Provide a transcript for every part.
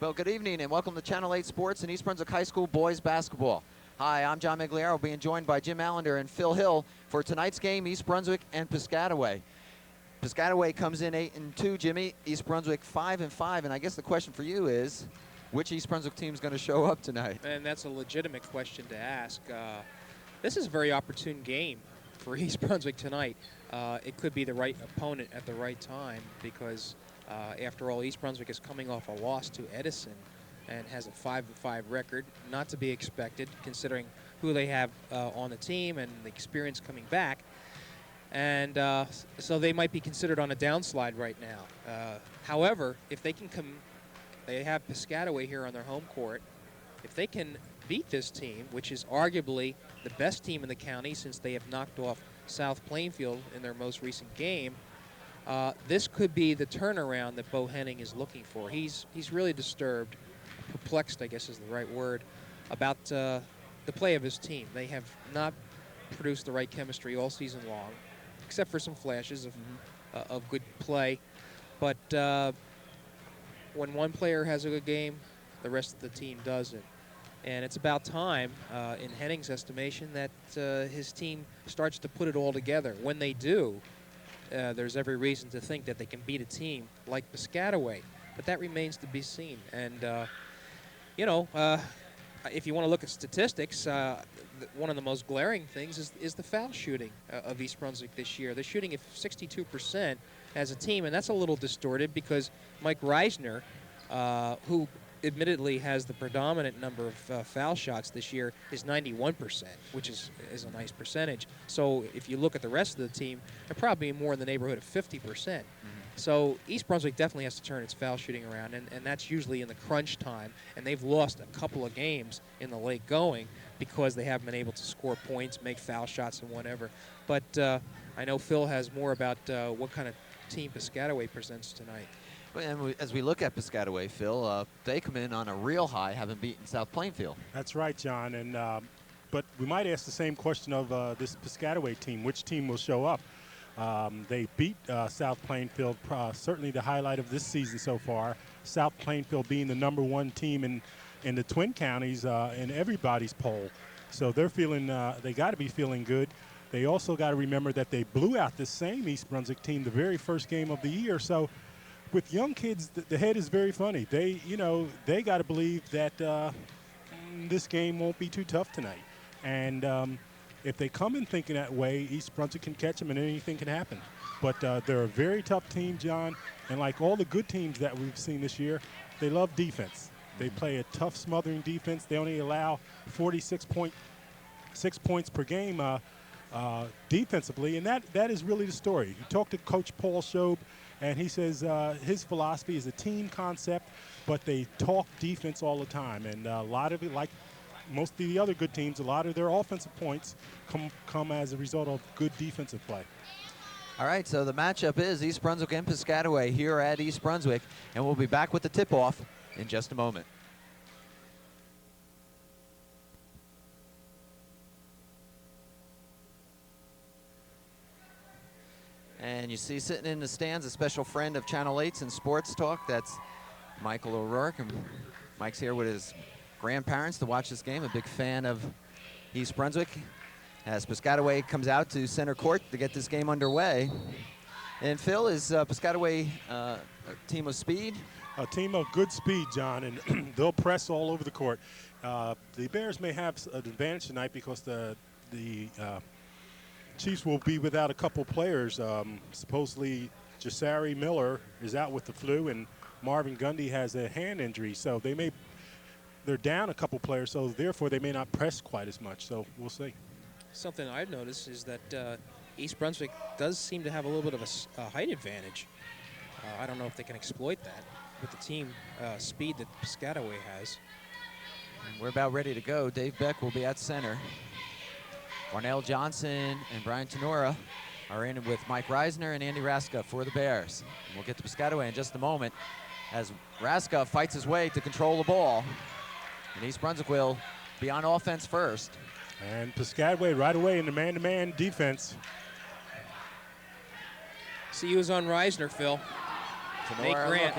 Well, good evening and welcome to Channel 8 Sports and East Brunswick High School Boys Basketball. Hi, I'm John Meggiolaro, being joined by Jim Allinder and Phil Hill for tonight's game, East Brunswick and Piscataway. Piscataway comes in 8-2, Jimmy. East Brunswick 5-5, and I guess the question for you is, which East Brunswick team is going to show up tonight? And that's a legitimate question to ask. This is a very opportune game for East Brunswick tonight. It could be the right opponent at the right time because after all, East Brunswick is coming off a loss to Edison and has a 5-5 record, not to be expected considering who they have on the team and the experience coming back. And so they might be considered on a downslide right now. However, if they can they have Piscataway here on their home court. If they can beat this team, which is arguably the best team in the county since they have knocked off South Plainfield in their most recent game, this could be the turnaround that Bo Henning is looking for. He's really disturbed, perplexed, I guess is the right word, about the play of his team. They have not produced the right chemistry all season long, except for some flashes of good play. But when one player has a good game, the rest of the team doesn't. And it's about time, in Henning's estimation, that his team starts to put it all together. When they do, there's every reason to think that they can beat a team like Piscataway, but that remains to be seen. And, if you want to look at statistics, one of the most glaring things is the foul shooting of East Brunswick this year. They're shooting at 62% as a team, and that's a little distorted because Mike Reisner, who admittedly has the predominant number of foul shots this year, is 91%, which is a nice percentage. So if you look at the rest of the team, they're probably more in the neighborhood of 50%. So East Brunswick definitely has to turn its foul shooting around, and that's usually in the crunch time. And they've lost a couple of games in the late going because they haven't been able to score points, make foul shots, and whatever. But I know Phil has more about what kind of team Piscataway presents tonight. And as we look at Piscataway, Phil, they come in on a real high, having beaten South Plainfield. That's right, John. And but we might ask the same question of this Piscataway team. Which team will show up? They beat South Plainfield, certainly the highlight of this season so far. South Plainfield being the #1 team in the Twin Counties in everybody's poll. So they're feeling, they got to be feeling good. They also got to remember that they blew out this same East Brunswick team the very first game of the year. So with young kids, the head is very funny. They got to believe that this game won't be too tough tonight. And if they come in thinking that way, East Brunswick can catch them and anything can happen. But they're a very tough team, John. And like all the good teams that we've seen this year, they love defense. They play a tough, smothering defense. They only allow 46.6 points per game defensively, and that is really the story. You talk to Coach Paul Schob, and he says his philosophy is a team concept, but they talk defense all the time. And a lot of it, like most of the other good teams, a lot of their offensive points come as a result of good defensive play. All right, so the matchup is East Brunswick and Piscataway here at East Brunswick, and we'll be back with the tip-off in just a moment. And you see sitting in the stands a special friend of Channel 8's and Sports Talk. That's Michael O'Rourke. And Mike's here with his grandparents to watch this game, a big fan of East Brunswick. As Piscataway comes out to center court to get this game underway. And Phil, is Piscataway a team of speed? A team of good speed, John, and they'll press all over the court. The Bears may have an advantage tonight because the Chiefs will be without a couple players. Supposedly, Jasari Miller is out with the flu, and Marvin Gundy has a hand injury. So they're down a couple players, so therefore they may not press quite as much. So we'll see. Something I've noticed is that East Brunswick does seem to have a little bit of a height advantage. I don't know if they can exploit that with the team speed that Piscataway has. And we're about ready to go. Dave Beck will be at center. Barnell Johnson and Brian Tenora are in with Mike Reisner and Andy Raska for the Bears. And we'll get to Piscataway in just a moment as Raska fights his way to control the ball. And East Brunswick will be on offense first. And Piscataway right away in the man-to-man defense. See who's on Reisner, Phil. Nate Grant.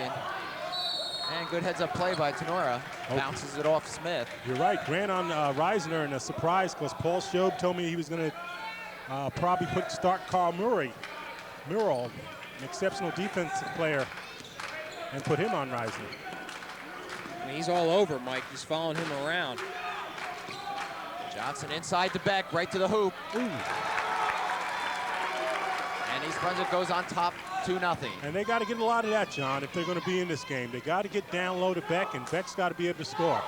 And good heads-up play by Tenora. Bounces it off Smith. You're right. Grant on Reisner, and a surprise because Paul Schob told me he was going to probably start Carl Murray, an exceptional defensive player, and put him on Reisner. He's all over Mike. He's following him around. Johnson inside to Beck, right to the hoop. Ooh. And East Brunswick goes on top 2-0. And they got to get a lot of that, John, if they're going to be in this game. They got to get down low to Beck, and Beck's got to be able to score.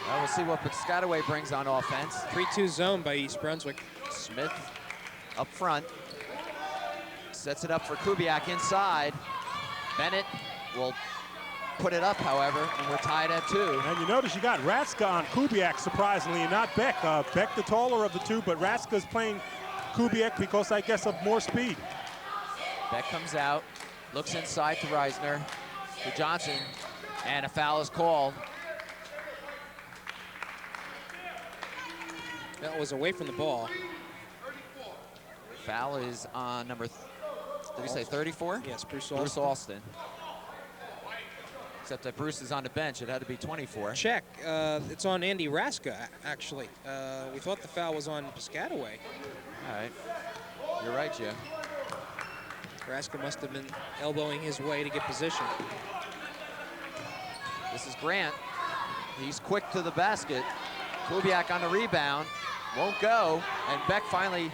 Well, we'll see what Piscataway brings on offense. 3-2 zone by East Brunswick. Smith up front. Sets it up for Kubiak inside. Bennett will put it up, however, and we're tied at 2. And you notice you got Ratska on Kubiak, surprisingly, and not Beck. Beck the taller of the two, but Ratska's playing Kubiak because, I guess, of more speed. Beck comes out, looks inside to Reisner, to Johnson, and a foul is called. That was away from the ball. Foul is on number, did you say 34? Yes, Bruce Bruce Alston. Except that Bruce is on the bench. It had to be 24. Check. It's on Andy Raska, actually. We thought the foul was on Piscataway. All right. You're right, Jim. Raska must have been elbowing his way to get position. This is Grant. He's quick to the basket. Kubiak on the rebound. Won't go. And Beck finally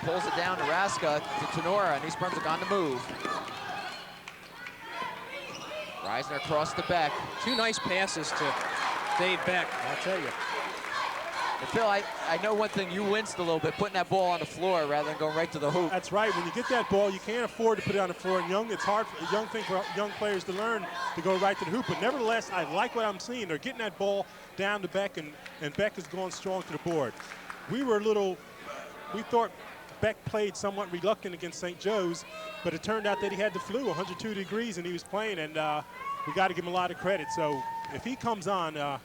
pulls it down to Raska, to Tenora, and East Brunswick on the move. Reisner across to Beck. 2 nice passes to Dave Beck. I'll tell you. And Phil, I know one thing, you winced a little bit putting that ball on the floor rather than going right to the hoop. That's right. When you get that ball, you can't afford to put it on the floor. And it's hard for young thing for young players to learn to go right to the hoop. But nevertheless, I like what I'm seeing. They're getting that ball down to Beck, and Beck is going strong to the board. We thought Beck played somewhat reluctant against St. Joe's, but it turned out that he had the flu, 102 degrees, and he was playing, and we got to give him a lot of credit. So if he comes on,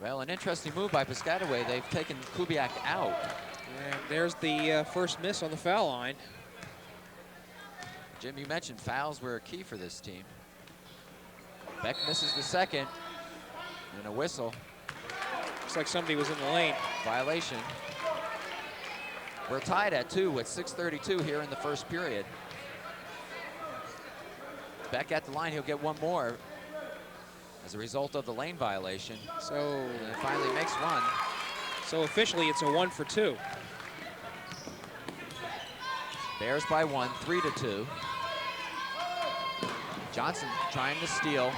well, an interesting move by Piscataway. They've taken Kubiak out. And there's the first miss on the foul line. Jim, you mentioned fouls were a key for this team. Beck misses the second, and a whistle. Looks like somebody was in the lane. Violation. We're tied at 2 with 6:32 here in the first period. Beck at the line, he'll get one more as a result of the lane violation. So and finally makes one. So officially it's a 1 for 2. Bears by 1, 3-2. Johnson trying to steal.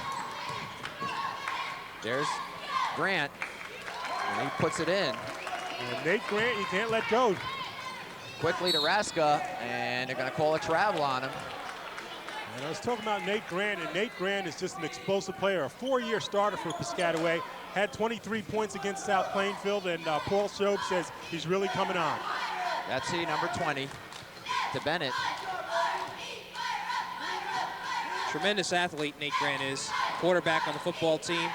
There's Grant, and he puts it in. and Nate Grant, you can't let go. Quickly to Raska, and they're going to call a travel on him. And I was talking about Nate Grant, and Nate Grant is just an explosive player, a 4-year starter for Piscataway, had 23 points against South Plainfield, and Paul Schob says he's really coming on. That's he, number 20, to Bennett. Tremendous athlete Nate Grant is, quarterback on the football team.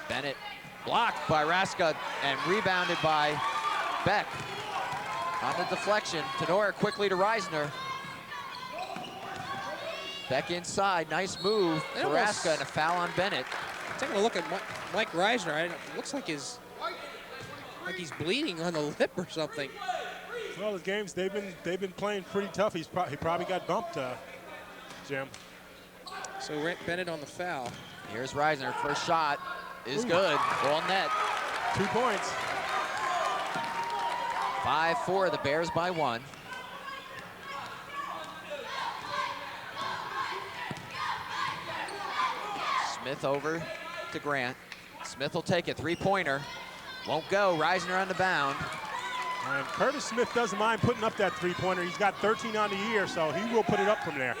Bennett blocked by Raska and rebounded by Beck. On the deflection, Tenora quickly to Reisner. Beck inside, nice move for Raska, and a foul on Bennett. Taking a look at Mike Reisner, it looks like he's bleeding on the lip or something. Well, the games they've been playing pretty tough. He probably got bumped, Jim. So Bennett on the foul. Here's Reisner, first shot is good, all net. 2 points. 5-4, the Bears by 1. Smith over to Grant. Smith will take it, 3-pointer. Won't go, Reisner on the bound. And Curtis Smith doesn't mind putting up that 3-pointer. He's got 13 on the year, so he will put it up from there.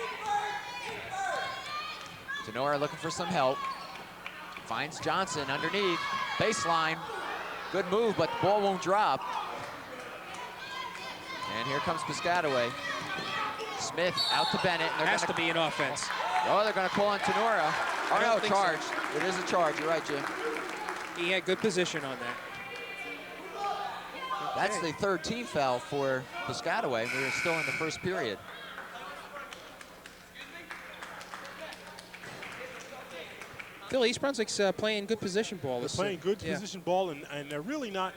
Tenora looking for some help. Finds Johnson underneath, baseline. Good move, but the ball won't drop. And here comes Piscataway. Smith out to Bennett. Has to be an offense. Oh, they're going to call on Tenora. Oh, no, charge. So. It is a charge. You're right, Jim. He had good position on that. That's the third team foul for Piscataway. We're still in the first period. Bill, East Brunswick's playing good position ball. They're playing good position ball, and they're really not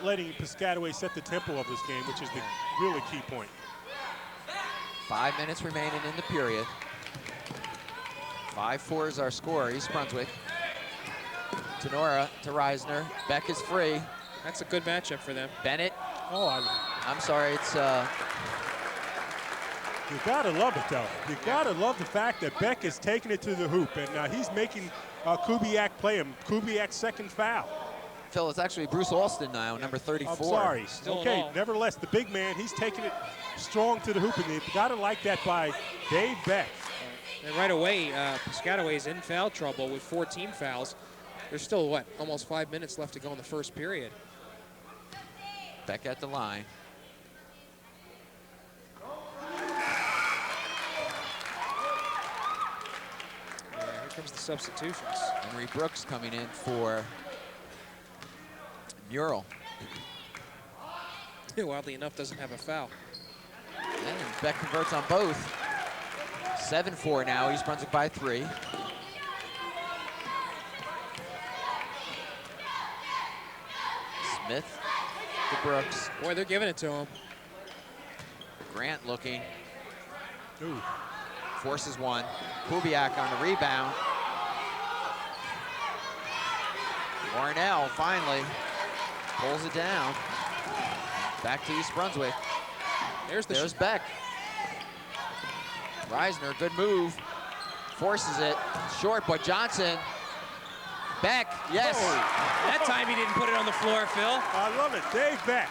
letting Piscataway set the tempo of this game, which is the really key point. 5 minutes remaining in the period. 5-4 is our score. East Brunswick. Tenora to Reisner. Beck is free. That's a good matchup for them. Bennett. Oh, I'm sorry, it's... You gotta love it, though. You gotta love the fact that Beck is taking it to the hoop, and he's making Kubiak play him. Kubiak's second foul. Phil, it's actually Bruce Alston now, number 34. I'm sorry. Still okay, nevertheless, the big man, he's taking it strong to the hoop, and you gotta like that by Dave Beck. And right away, Piscataway is in foul trouble with 14 fouls. There's still, what, almost 5 minutes left to go in the first period. Beck at the line. Here comes the substitutions. Henry Brooks coming in for Mural. Who, oddly enough, doesn't have a foul. And Beck converts on both. 7-4 now, East Brunswick by 3. Smith to Brooks. Boy, they're giving it to him. Grant looking. Ooh. Forces one. Kubiak on the rebound. Warnell finally pulls it down. Back to East Brunswick. There's Beck. Reisner, good move. Forces it. Short, but Johnson. Beck, yes. Oh, that time he didn't put it on the floor, Phil. I love it. Dave Beck.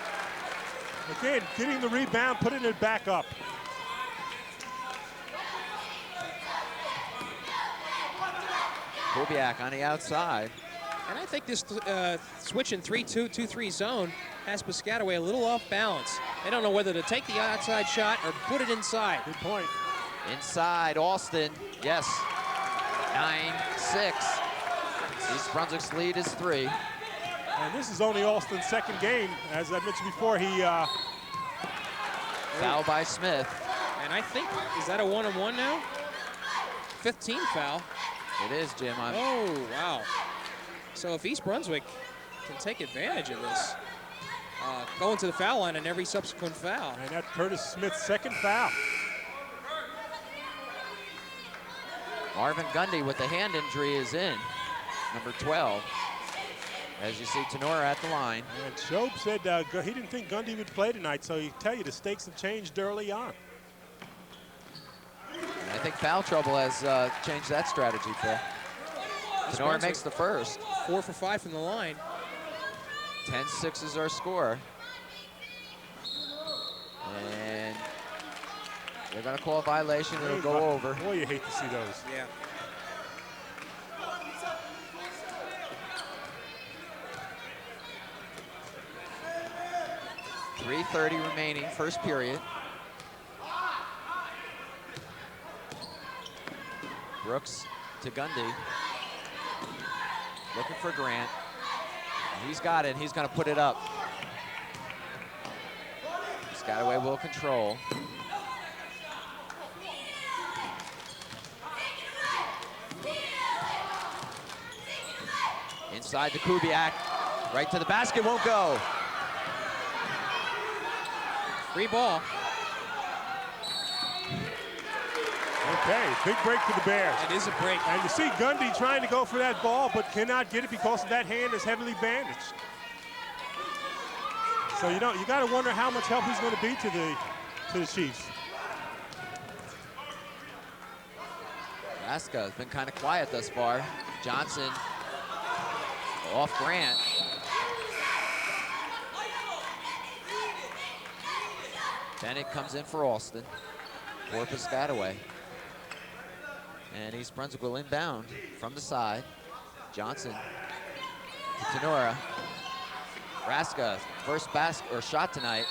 Again, getting the rebound, putting it back up. Kubiak on the outside. And I think this switch in 3-2-2-3 zone has Piscataway a little off balance. They don't know whether to take the outside shot or put it inside. Good point. Inside, Alston, yes. 9-6. East Brunswick's lead is 3. And this is only Alston's second game. As I mentioned before, he... Foul by Smith. And I think, is that a one-on-one now? 15 foul. It is, Jim. Oh, wow. So if East Brunswick can take advantage of this, going to the foul line on every subsequent foul. And that's Curtis Smith's second foul. Marvin Gundy with the hand injury is in, number 12. As you see, Tenora at the line. And Shobe said he didn't think Gundy would play tonight, so he tell you the stakes have changed early on. And I think foul trouble has changed that strategy, Phil. Tenora makes the first. 4 for 5 from the line. 10-6 is our score. And they're going to call a violation. It'll go over. Boy, you hate to see those. Yeah. .330 remaining, first period. Brooks to Gundy. Looking for Grant. He's got it. He's going to put it up. Piscataway will control. Inside to Kubiak. Right to the basket, won't go. Free ball. Okay, big break for the Bears. It is a break. And you see Gundy trying to go for that ball, but cannot get it because that hand is heavily bandaged. So you got to wonder how much help he's going to be to the Chiefs. Raska has been kind of quiet thus far. Johnson off Grant. Bennett comes in for Alston. For Piscataway. And East Brunswick will inbound from the side. Johnson to Tenora. Raska, first basket or shot tonight.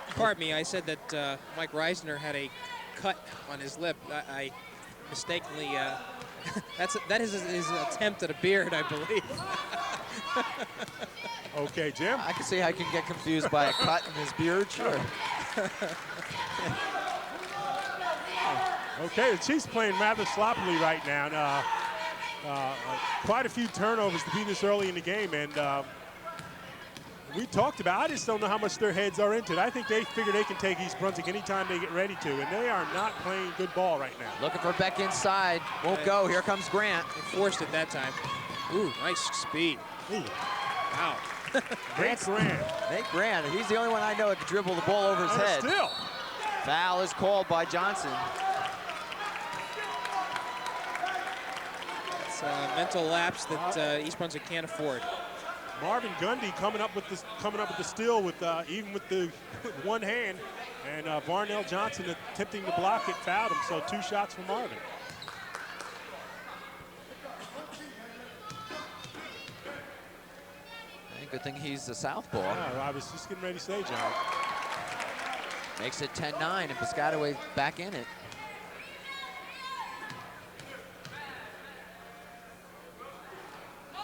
Pardon me, I said that Mike Reisner had a cut on his lip. I mistakenly, that is his attempt at a beard, I believe. Okay, Jim. I can see how I can get confused by a cut in his beard, sure. Okay, the Chiefs playing rather sloppily right now. Quite a few turnovers to be this early in the game, and we talked about, I just don't know how much their heads are into it. I think they figure they can take East Brunswick anytime they get ready to, and they are not playing good ball right now. Looking for Beck inside. Won't go. Here comes Grant. They forced it that time. Ooh, nice speed. Ooh. Wow. Nate Grant. Nate Grant. He's the only one I know that can dribble the ball over his head. Still. Foul is called by Johnson. It's a mental lapse that East Brunswick can't afford. Marvin Gundy coming up with the steal with even with the one hand, and Varnell Johnson attempting to block it, fouled him. So 2 shots for Marvin. Good thing he's a southpaw. Yeah, I was just getting ready to say, John. Makes it 10-9, and Piscataway back in it.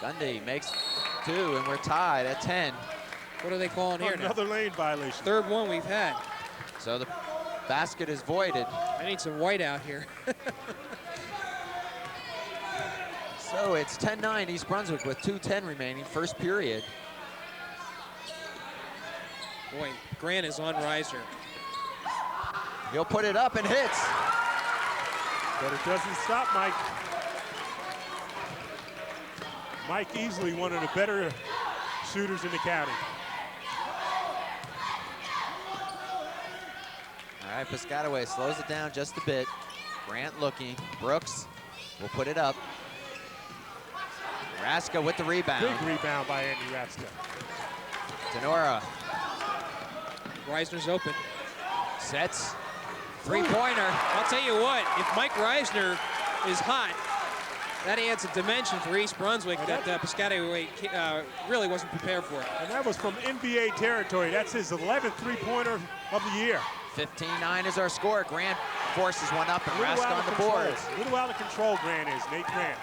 Gundy makes 2, and we're tied at 10. What are they calling here now? Another lane violation. Third one we've had. So the basket is voided. I need some white out here. So it's 10-9 East Brunswick with 2:10 remaining, first period. Boy, Grant is on Reisner. He'll put it up and hits. But it doesn't stop Mike. Mike easily one of the better shooters in the county. All right, Piscataway slows it down just a bit. Grant looking. Brooks will put it up. Raska with the rebound. Big rebound by Andy Raska. Tenora. Reisner's open. Sets. Three-pointer. I'll tell you what, if Mike Reisner is hot, that adds a dimension for East Brunswick that Piscataway really wasn't prepared for. And that was from NBA territory. That's his 11th three-pointer of the year. 15-9 is our score. Grant forces one up, and Raska on the boards. A little out of control Grant is, Nate Grant.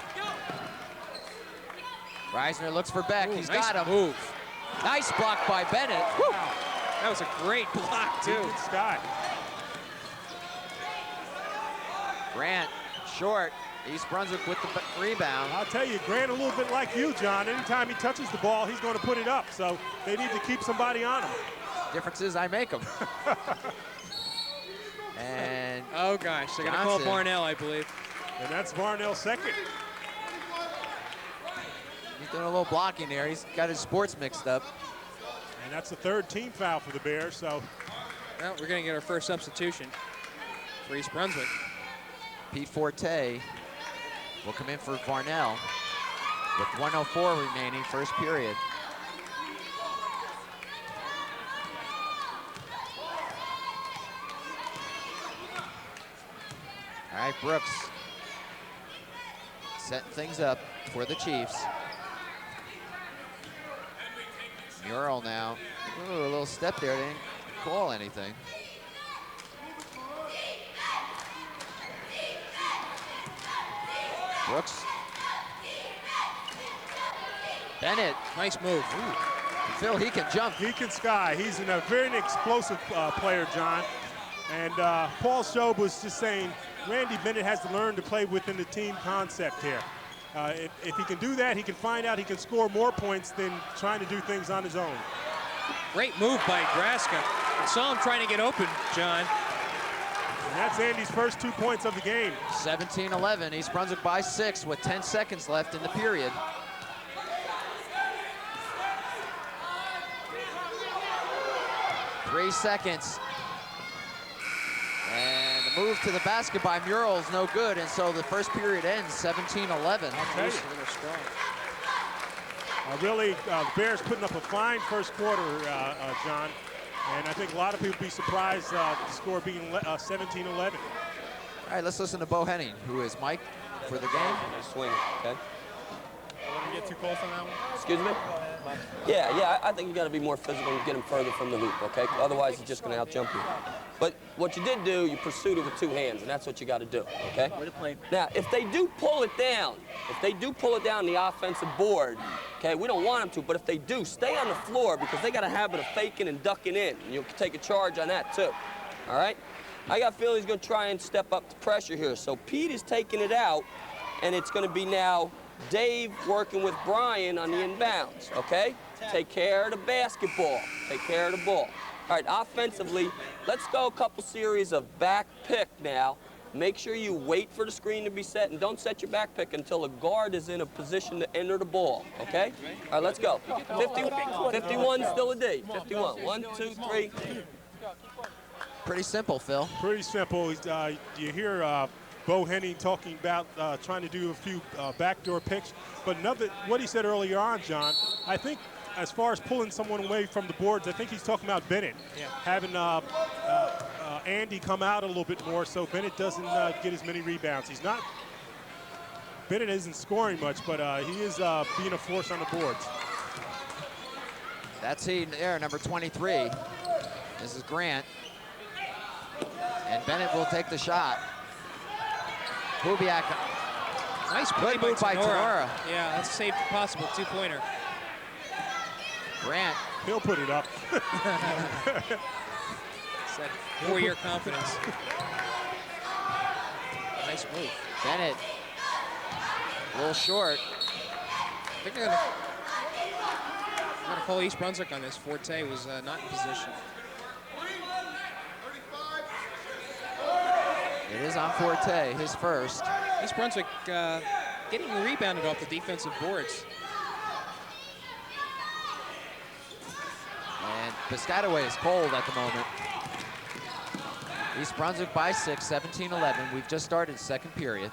Reisner looks for Beck. Ooh, He's nice got him. Move. Nice block by Bennett. Woo. Wow. That was a great block, too. Good Scott. Grant short. East Brunswick with the rebound. I'll tell you, Grant a little bit like you, John. Anytime he touches the ball, he's going to put it up. So they need to keep somebody on him. Difference is I make them. And oh, gosh, they're going to call Varnell, I believe. And that's Varnell's second. He's doing a little blocking there. He's got his sports mixed up. And that's the 3rd team foul for the Bears. So well, we're going to get our first substitution for East Brunswick. Pete Forte will come in for Varnell with 1:04 remaining, first period. All right, Brooks setting things up for the Chiefs. Mural now. Ooh, a little step there. They didn't call anything. Brooks. Bennett. Nice move. Ooh. Phil, he can jump. he can sky. He's a very explosive player, John. And Paul Schob was just saying, Randy Bennett has to learn to play within the team concept here. If he can do that, he can find out he can score more points than trying to do things on his own. Great move by Raska. I saw him trying to get open, John. And that's Andy's first 2 points of the game. 17-11, East Brunswick by 6 with 10 seconds left in the period. Three seconds. And the move to the basket by Mural is no good, and so the first period ends 17-11. I'll tell you. Really, the Bears putting up a fine first quarter, John. And I think a lot of people will be surprised the score being 17-11. All right, let's listen to Bo Henning, who is Mike for the game. Swing, okay? I want to get too close on that one. Excuse me? Yeah, I think you got to be more physical and get him further from the hoop, okay? Otherwise, he's just going to out-jump you. But what you did do, you pursued it with 2 hands, and that's what you got to do, okay? Now, if they do pull it down, the offensive board, okay, we don't want them to, but if they do, stay on the floor because they got a habit of faking and ducking in, and you'll take a charge on that too, all right? I got a feeling he's going to try and step up the pressure here. So Pete is taking it out, and it's going to be now Dave working with Brian on the inbounds, okay? Take care of the basketball. Take care of the ball. All right, offensively, let's go a couple series of back pick now. Make sure you wait for the screen to be set, and don't set your back pick until a guard is in a position to enter the ball, okay? All right, let's go. 51 still a D. 51. 1, 2, 3. Pretty simple, Phil. Pretty simple. You hear Bo Henning talking about trying to do a few backdoor picks, but what he said earlier on, John, I think as far as pulling someone away from the boards, I think he's talking about Bennett. Yeah. Having Andy come out a little bit more so Bennett doesn't get as many rebounds. Bennett isn't scoring much, but he is being a force on the boards. That's he there, number 23. This is Grant. And Bennett will take the shot. Kubiak. Nice play Good move by Tenora. Yeah, that's a safe possible two-pointer. Grant. He'll put it up. It's that 4-year confidence. Nice move. Bennett. A little short. I think they're going to call East Brunswick on this. Forte was not in position. It is on Forte, his first. East Brunswick getting rebounded off the defensive boards. And Piscataway is cold at the moment. East Brunswick by 6, 17-11. We've just started second period.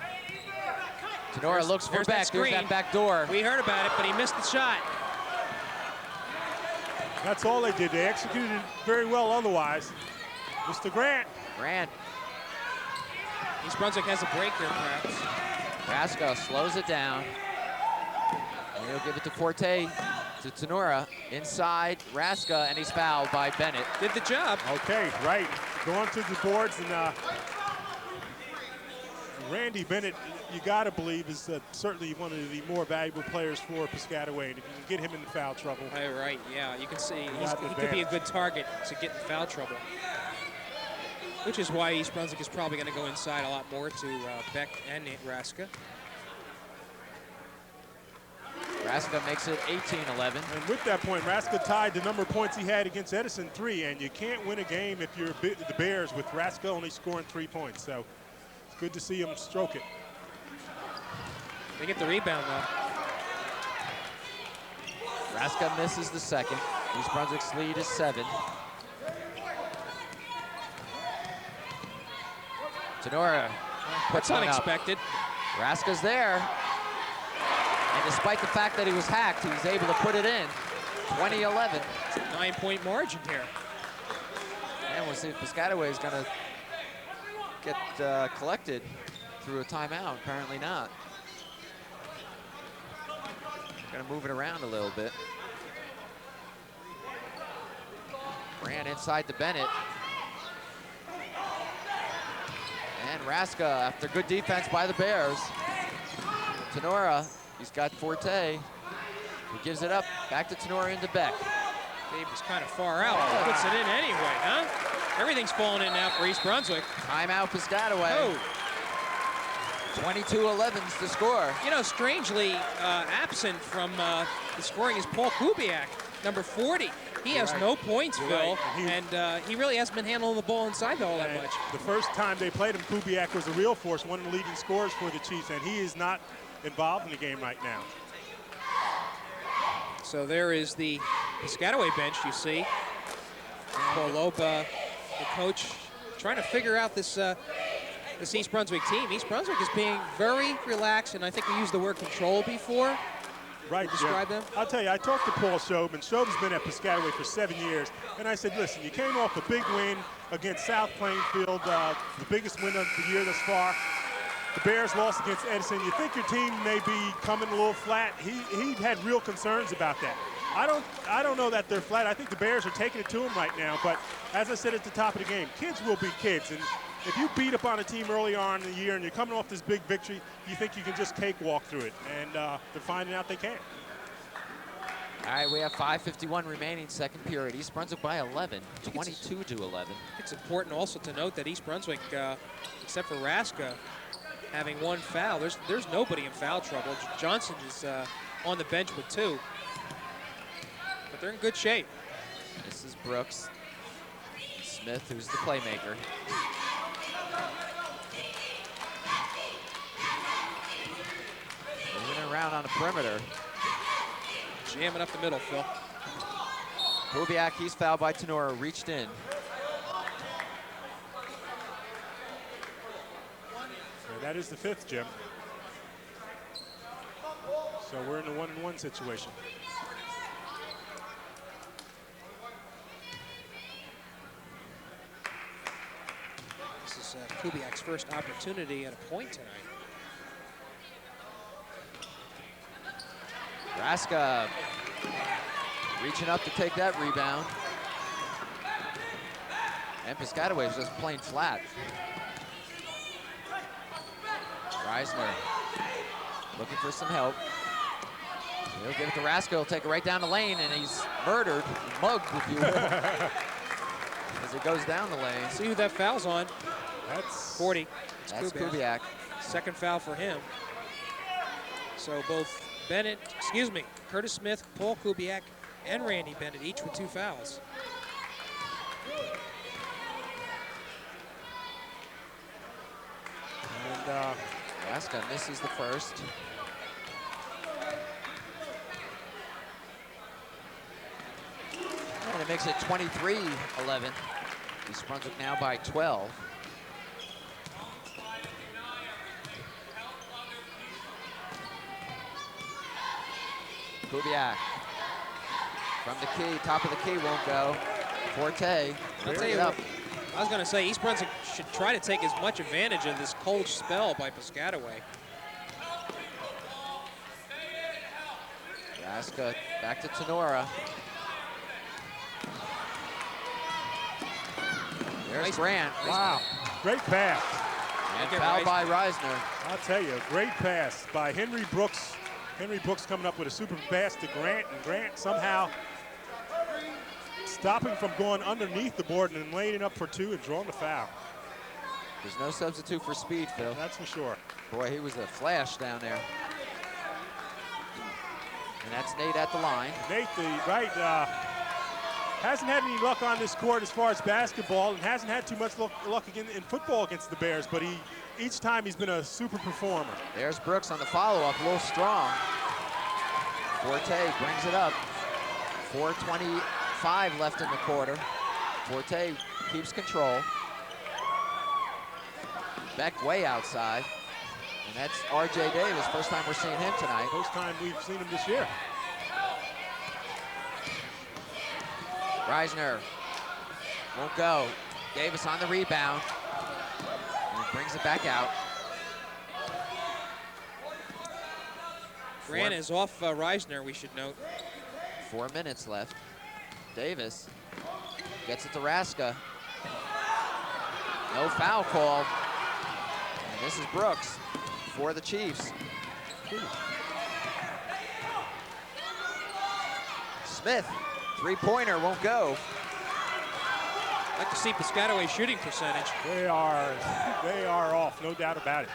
Tenora looks for back. There's that back door. We heard about it, but he missed the shot. That's all they did. They executed it very well otherwise. Mr. Grant. Grant. East Brunswick has a break here, perhaps. Raska slows it down. And he'll give it to Forte, to Tenora. Inside, Raska, and he's fouled by Bennett. Did the job. Okay, right. Going to the boards, and Randy Bennett, you got to believe, is certainly one of the more valuable players for Piscataway. And if you can get him into foul trouble. Right, yeah. You can see he could be a good target to get in foul trouble. Which is why East Brunswick is probably going to go inside a lot more to Beck and Raska. Raska makes it 18-11. And with that point, Raska tied the number of points he had against Edison, 3. And you can't win a game if you're the Bears with Raska only scoring 3 points. So it's good to see him stroke it. They get the rebound, though. Raska misses the second. East Brunswick's lead is 7. Tenora puts That's unexpected. Raska's there. And despite the fact that he was hacked, he was able to put it in. 20-11. It's a 9-point margin here. And we'll see if Piscataway is going to get collected through a timeout. Apparently not. Going to move it around a little bit. Ran inside to Bennett. And Raska, after good defense by the Bears. Tenora, he's got Forte. He gives it up, back to Tenora into Beck. Dave was kind of far out. Puts it in anyway, huh? Everything's falling in now for East Brunswick. Timeout Piscataway. Oh. 22-11's the score. You know, strangely absent from the scoring is Paul Kubiak, number 40. He has no points, Phil, and he really hasn't been handling the ball inside all that much. The first time they played him, Kubiak was a real force, one of the leading scorers for the Chiefs, and he is not involved in the game right now. So there is the Piscataway bench, you see. Paul Loba, the coach, trying to figure out this East Brunswick team. East Brunswick is being very relaxed, and I think we used the word control before. Right, describe them? I'll tell you, I talked to Paul Shobe, and Shobe's been at Piscataway for 7 years, and I said, listen, you came off a big win against South Plainfield, the biggest win of the year thus far. The Bears lost against Edison. You think your team may be coming a little flat? He had real concerns about that. I don't know that they're flat. I think the Bears are taking it to him right now, but as I said at the top of the game, kids will be kids, and if you beat up on a team early on in the year and you're coming off this big victory, you think you can just cakewalk through it, and they're finding out they can't. All right, we have 5:51 remaining, second period. East Brunswick by 11, 22 to 11. It's important also to note that East Brunswick, except for Raska, having one foul, there's nobody in foul trouble. Johnson is on the bench with 2, but they're in good shape. This is Brooks. Smith, who's the playmaker. Moving around on the perimeter. Jamming up the middle, Phil. Kubiak, he's fouled by Tenora, reached in. So that is the 5th, Jim. So we're in a 1-on-1 situation. This is Kubiak's first opportunity at a point tonight. Raska reaching up to take that rebound. And Piscataway is just playing flat. Reisner looking for some help. He'll give it to Raska. He'll take it right down the lane, and he's murdered, mugged, if you will, as it goes down the lane. See who that foul's on. That's 40. That's Kubiak. Second foul for him. So both Curtis Smith, Paul Kubiak, and Randy Bennett, each with 2 fouls. And Raska misses the first. And it makes it 23-11. East Brunswick now by 12. Kubiak from the key, top of the key, won't go. Forte, I'll tell you what, I was going to say, East Brunswick should try to take as much advantage of this cold spell by Piscataway. Raska back to Tenora. There's Nice. Grant. wow, great pass. And Look at foul by Reisner. I'll tell you, a great pass by Henry Brooks. Henry Brooks coming up with a super pass to Grant, and Grant somehow stopping from going underneath the board and then laying it up for 2 and drawing the foul. There's no substitute for speed, Phil. That's for sure. Boy, he was a flash down there. And that's Nate at the line. Nate, hasn't had any luck on this court as far as basketball, and hasn't had too much luck in football against the Bears, but each time he's been a super performer. There's Brooks on the follow-up, a little strong. Forte brings it up. 4:25 left in the quarter. Forte keeps control. Beck way outside. And that's R.J. Davis, first time we're seeing him tonight. First time we've seen him this year. Reisner won't go. Davis on the rebound. And he brings it back out. Grant is off Reisner, we should note. 4 minutes left. Davis gets it to Raska. No foul called. And this is Brooks for the Chiefs. Smith, three-pointer, won't go. I'd like to see Piscataway's shooting percentage. They are off, no doubt about it.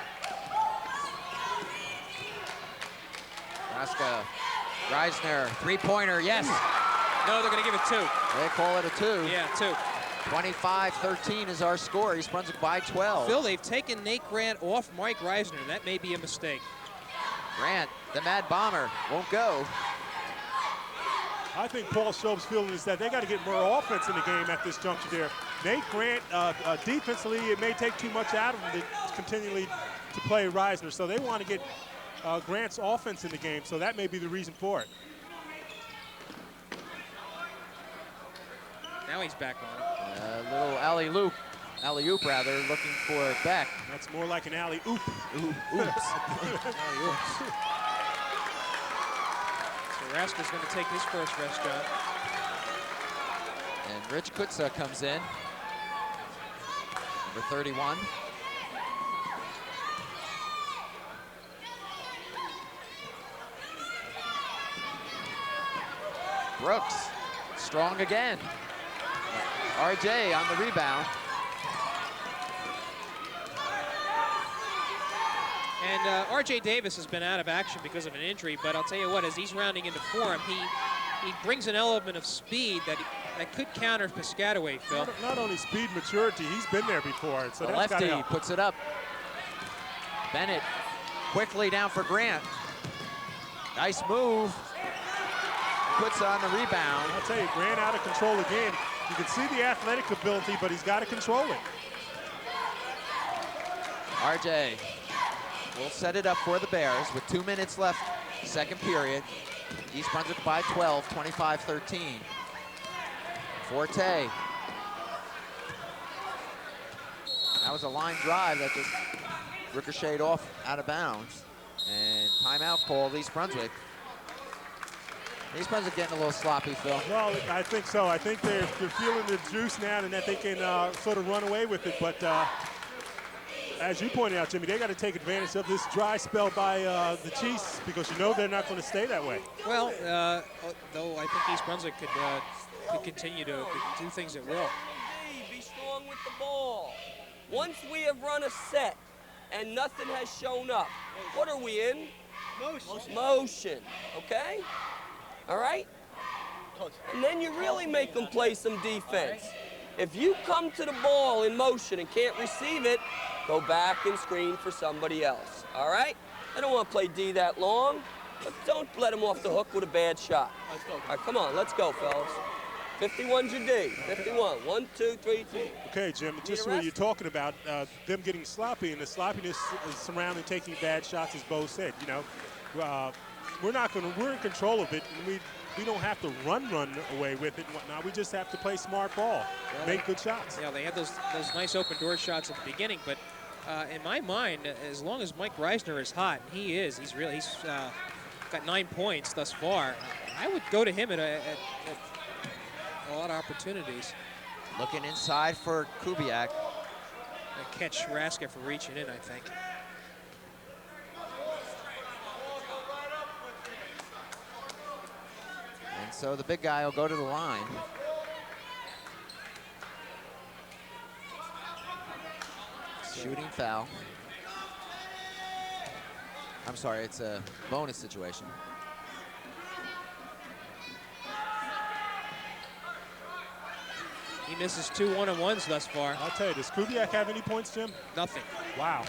Raska, Reisner, three-pointer, yes. No, they're going to give it 2. They call it a 2. Yeah, 2. 25-13 is our score. East Brunswick by 12. Phil, they've taken Nate Grant off Mike Reisner. That may be a mistake. Grant, the Mad Bomber, won't go. I think Paul Shope's feeling is that they got to get more offense in the game at this juncture there. Nate Grant, defensively, it may take too much out of him to continually to play Reisner. So they want to get Grant's offense in the game. So that may be the reason for it. Now he's back on it. A little alley-oop, rather, looking for Beck. That's more like an alley-oop. Oops. So Raska's going to take his first rest job. And Rich Kutza comes in, number 31. Brooks, strong again. RJ on the rebound. And RJ Davis has been out of action because of an injury, but I'll tell you what, as he's rounding into form, he brings an element of speed that could counter Piscataway, Phil. Not only speed, maturity, he's been there before. So the that's lefty gotta help. puts it up. Bennett quickly down for Grant. Nice move. Puts on the rebound. I'll tell you, Grant out of control again. You can see the athletic ability, but he's got to control it. RJ will set it up for the Bears with 2 minutes left, second period. East Brunswick by 12, 25-13. Forte. That was a line drive that just ricocheted off out of bounds. And timeout called East Brunswick. East Brunswick getting a little sloppy, Phil. Well, I think so. I think they're feeling the juice now and that they can sort of run away with it. But as you pointed out, Jimmy, they got to take advantage of this dry spell by the Chiefs because you know they're not going to stay that way. Well, though I think East Brunswick could continue to do things at will. Be strong with the ball. Once we have run a set and nothing has shown up, what are we in? Motion, okay? All right? And then you really make them play some defense. If you come to the ball in motion and can't receive it, go back and screen for somebody else, all right? I don't want to play D that long, but don't let them off the hook with a bad shot. All right, come on, let's go, fellas. 51's your D. 51. 1, 2, 3, 4. Okay, Jim, just what you're talking about, them getting sloppy, and the sloppiness is surrounding taking bad shots, as Bo said. You know, we're in control of it, and we don't have to run away with it and whatnot. We just have to play smart ball, make good shots. Yeah, they had those nice open door shots at the beginning, but in my mind, as long as Mike Reisner is hot, and he is, he's got 9 points thus far. I would go to him at a lot of opportunities. Looking inside for Kubiak. And catch Raska for reaching in, I think. And so the big guy will go to the line. Shooting foul. I'm sorry, it's a bonus situation. He misses 2 1-on-1s thus far. I'll tell you, does Kubiak have any points, Jim? Nothing. Wow.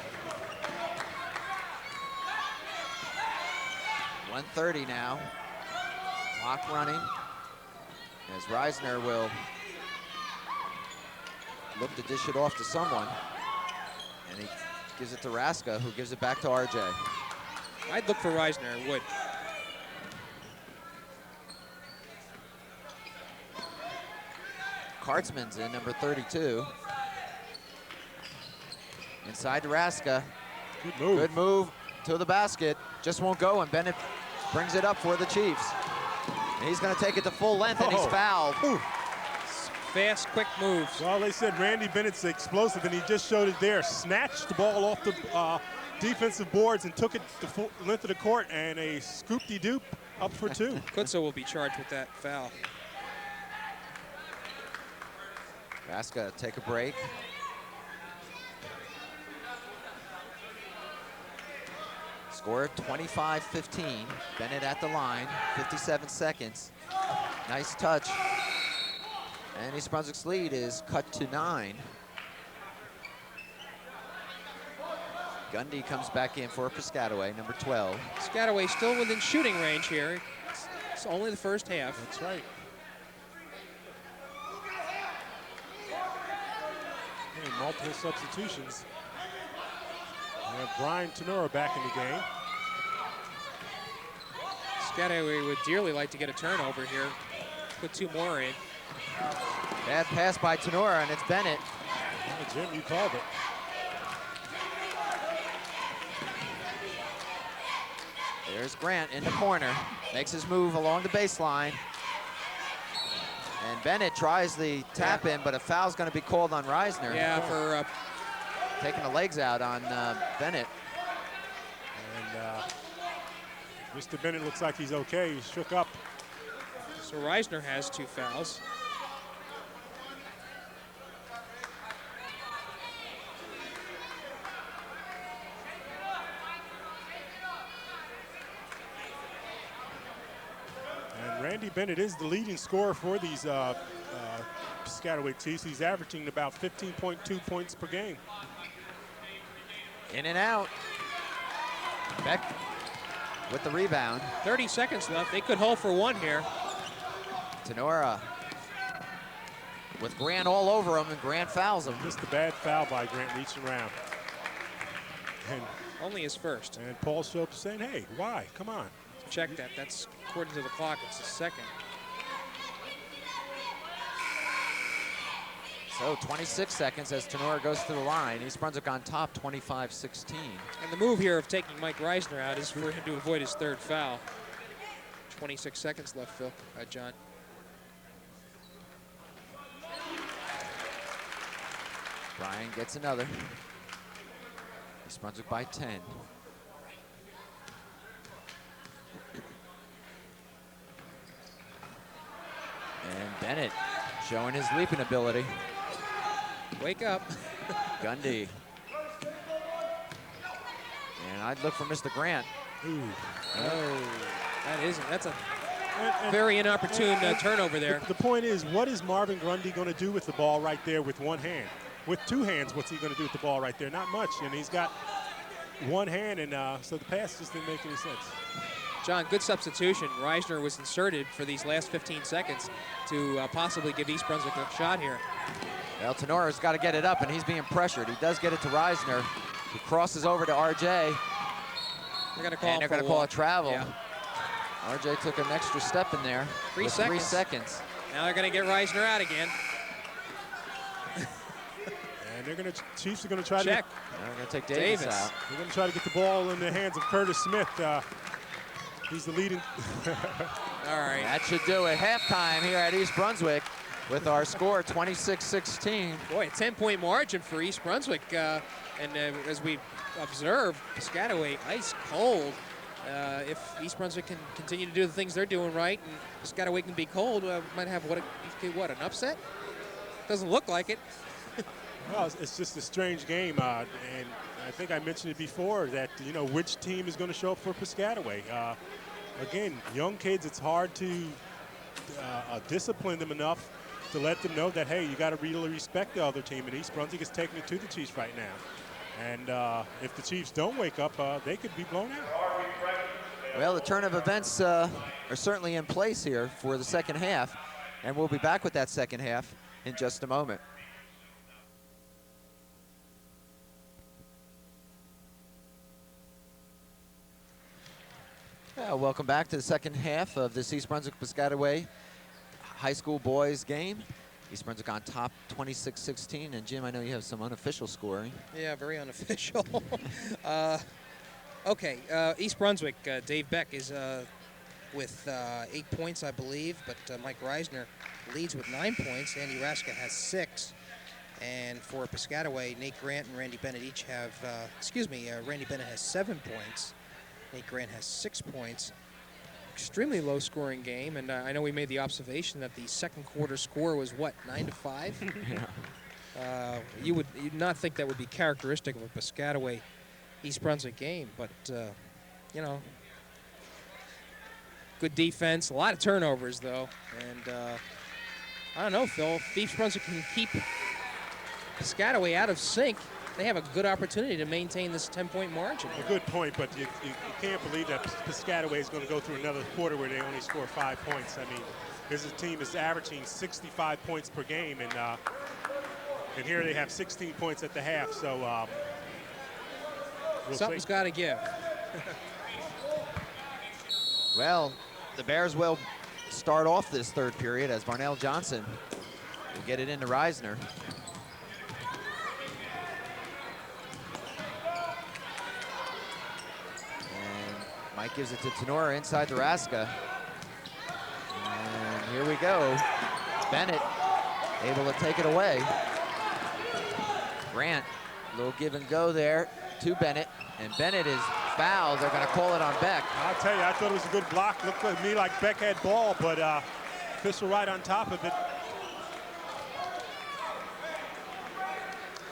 1:30 now. Clock running. As Reisner will look to dish it off to someone. And he gives it to Raska, who gives it back to RJ. I'd look for Reisner, I would. Kartzman's in, number 32. Inside to Raska. Good move. Good move to the basket. Just won't go, and Bennett brings it up for the Chiefs. And he's going to take it to full length, and he's fouled. Ooh. Fast, quick moves. Well, they said Randy Bennett's explosive, and he just showed it there. Snatched the ball off the defensive boards and took it the full length of the court, and a scoop-de-doop up for 2. Kutzo will be charged with that foul. Raska take a break. Score 25-15. Bennett at the line, 57 seconds. Nice touch. And East Brunswick's lead is cut to 9. Gundy comes back in for Piscataway, number 12. Piscataway still within shooting range here. It's only the first half. That's right. And multiple substitutions. We have Brian Tenora back in the game. Piscataway would dearly like to get a turnover here. Put 2 more in. Bad pass by Tenora, and it's Bennett. Oh, Jim, you called it. There's Grant in the corner. Makes his move along the baseline. And Bennett tries the tap in, but a foul's going to be called on Reisner. Yeah, for taking the legs out on Bennett. And Mr. Bennett looks like he's okay. He's shook up. So Reisner has 2 fouls. And Randy Bennett is the leading scorer for these Piscataway Chiefs. He's averaging about 15.2 points per game. In and out. Beck with the rebound. 30 seconds left. They could hold for 1 here. Tenora with Grant all over him, and Grant fouls him. Just a bad foul by Grant reaching around. And, Only his first. and Paul Shope saying, hey, why? Come on. Check that. That's according to the clock. It's the second. So 26 seconds as Tenora goes to the line. East Brunswick on top, 25-16. And the move here of taking Mike Reisner out is for him to avoid his 3rd foul. 26 seconds left, Phil. John. Bryan gets another. East Brunswick by 10. And Bennett showing his leaping ability. Wake up. Gundy. And I'd look for Mr. Grant. Ooh. Oh, that's a very inopportune turnover there. The point is, what is Marvin Grundy going to do with the ball right there with one hand? With 2 hands, what's he going to do with the ball right there? Not much, and he's got one hand, and so the pass just didn't make any sense. John, good substitution. Reisner was inserted for these last 15 seconds to possibly give East Brunswick a shot here. Well, Tenora's got to get it up, and he's being pressured. He does get it to Reisner, who crosses over to RJ. They're going to call, and they're going to call a travel. Yeah. RJ took an extra step in there. 3 seconds. 3 seconds. Now they're going to get Reisner out again. And they're going to, Chiefs are going to try Check. to. They're going to take Davis out. They're going to try to get the ball in the hands of Curtis Smith. He's the leading. All right. That should do it. Halftime here at East Brunswick with our score 26-16. Boy, a 10-point margin for East Brunswick. And as we observe, Piscataway ice cold. If East Brunswick can continue to do the things they're doing right and Piscataway can be cold, might have what, an upset? Doesn't look like it. Well, it's just a strange game, and I think I mentioned it before that, you know, which team is going to show up for Piscataway. Again, young kids, it's hard to discipline them enough to let them know that, hey, you got to really respect the other team, and East Brunswick is taking it to the Chiefs right now. And if the Chiefs don't wake up, they could be blown out. Well, the turn of events are certainly in place here for the second half, and we'll be back with that second half in just a moment. Welcome back to the second half of this East Brunswick Piscataway high school boys game. East Brunswick on top 26-16, and Jim, I know you have some unofficial scoring. Yeah, very unofficial. Okay, East Brunswick, Dave Beck is with 8 points, I believe, but Mike Reisner leads with 9 points. Andy Raska has 6. And for Piscataway, Nate Grant and Randy Bennett each have, Randy Bennett has 7 points. Nate Grant has 6 points. Extremely low scoring game, and I know we made the observation that the second quarter score was what, 9-5? Yeah. You'd not think that would be characteristic of a Piscataway East Brunswick game, but you know, good defense, a lot of turnovers though, and I don't know, Phil, if East Brunswick can keep Piscataway out of sync, they have a good opportunity to maintain this 10-point margin. A good point, but you can't believe that Piscataway is going to go through another quarter where they only score 5 points. I mean, this team is averaging 65 points per game, and here they have 16 points at the half. So something's got to give. Well, the Bears will start off this third period as Barnell Johnson will get it into Reisner. Mike gives it to Tenora inside the Raska. And here we go. Bennett able to take it away. Grant, a little give and go there to Bennett. And Bennett is fouled. They're going to call it on Beck. I'll tell you, I thought it was a good block. Looked to me like Beck had ball, but official right on top of it.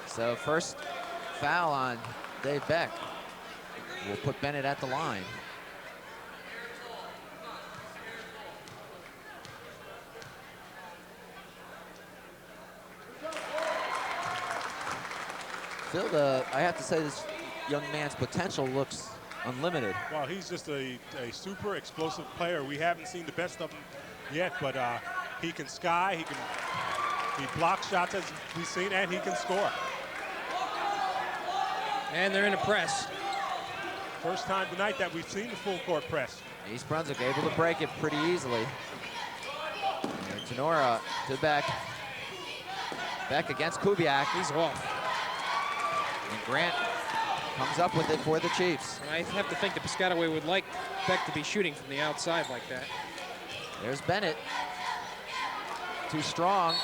So first foul on Dave Beck. We'll put Bennett at the line. Phil, I have to say this young man's potential looks unlimited. Well, he's just a super explosive player. We haven't seen the best of him yet, but he can sky, he blocks shots as we've seen, and he can score. And they're in a press. First time tonight that we've seen the full court press. East Brunswick able to break it pretty easily. And Tenora to Beck. Beck against Kubiak. He's off. And Grant comes up with it for the Chiefs. I have to think that Piscataway would like Beck to be shooting from the outside like that. There's Bennett. Too strong.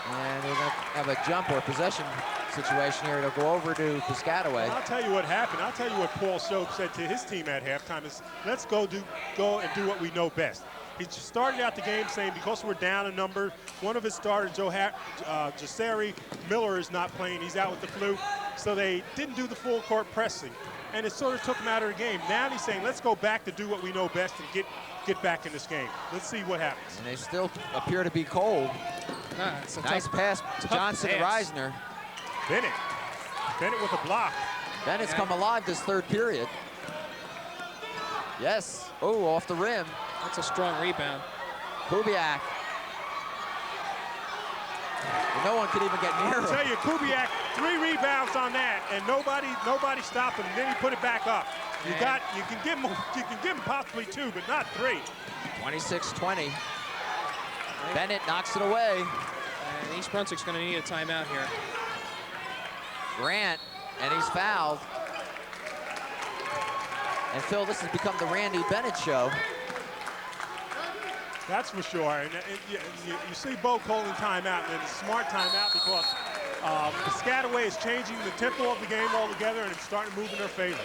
And we're going to have a jump or possession situation here. It'll go over to Piscataway. Well, I'll tell you what happened. I'll tell you what Paul Shope said to his team at halftime is, let's go and do what we know best. He started out the game saying because we're down a number, one of his starters, Jasari Miller, is not playing. He's out with the flu. So they didn't do the full court pressing. And it sort of took him out of the game. Now he's saying, let's go back to do what we know best and get back in this game. Let's see what happens. And they still appear to be cold. Nice pass to Johnson and Reisner. Bennett with a block. Bennett's come alive this third period. Yes. Oh, off the rim. That's a strong rebound. Kubiak. And no one could even get near him. I'll tell you, Kubiak, 3 rebounds on that, and nobody stopped him. And then he put it back up. You can give him possibly 2, but not 3. 26-20. Bennett knocks it away. And East Brunswick's going to need a timeout here. Grant, and he's fouled. And Phil, this has become the Randy Bennett show. That's for sure. And you see Bo calling timeout, and it's a smart timeout because Piscataway is changing the tempo of the game altogether, and it's starting to move in their favor.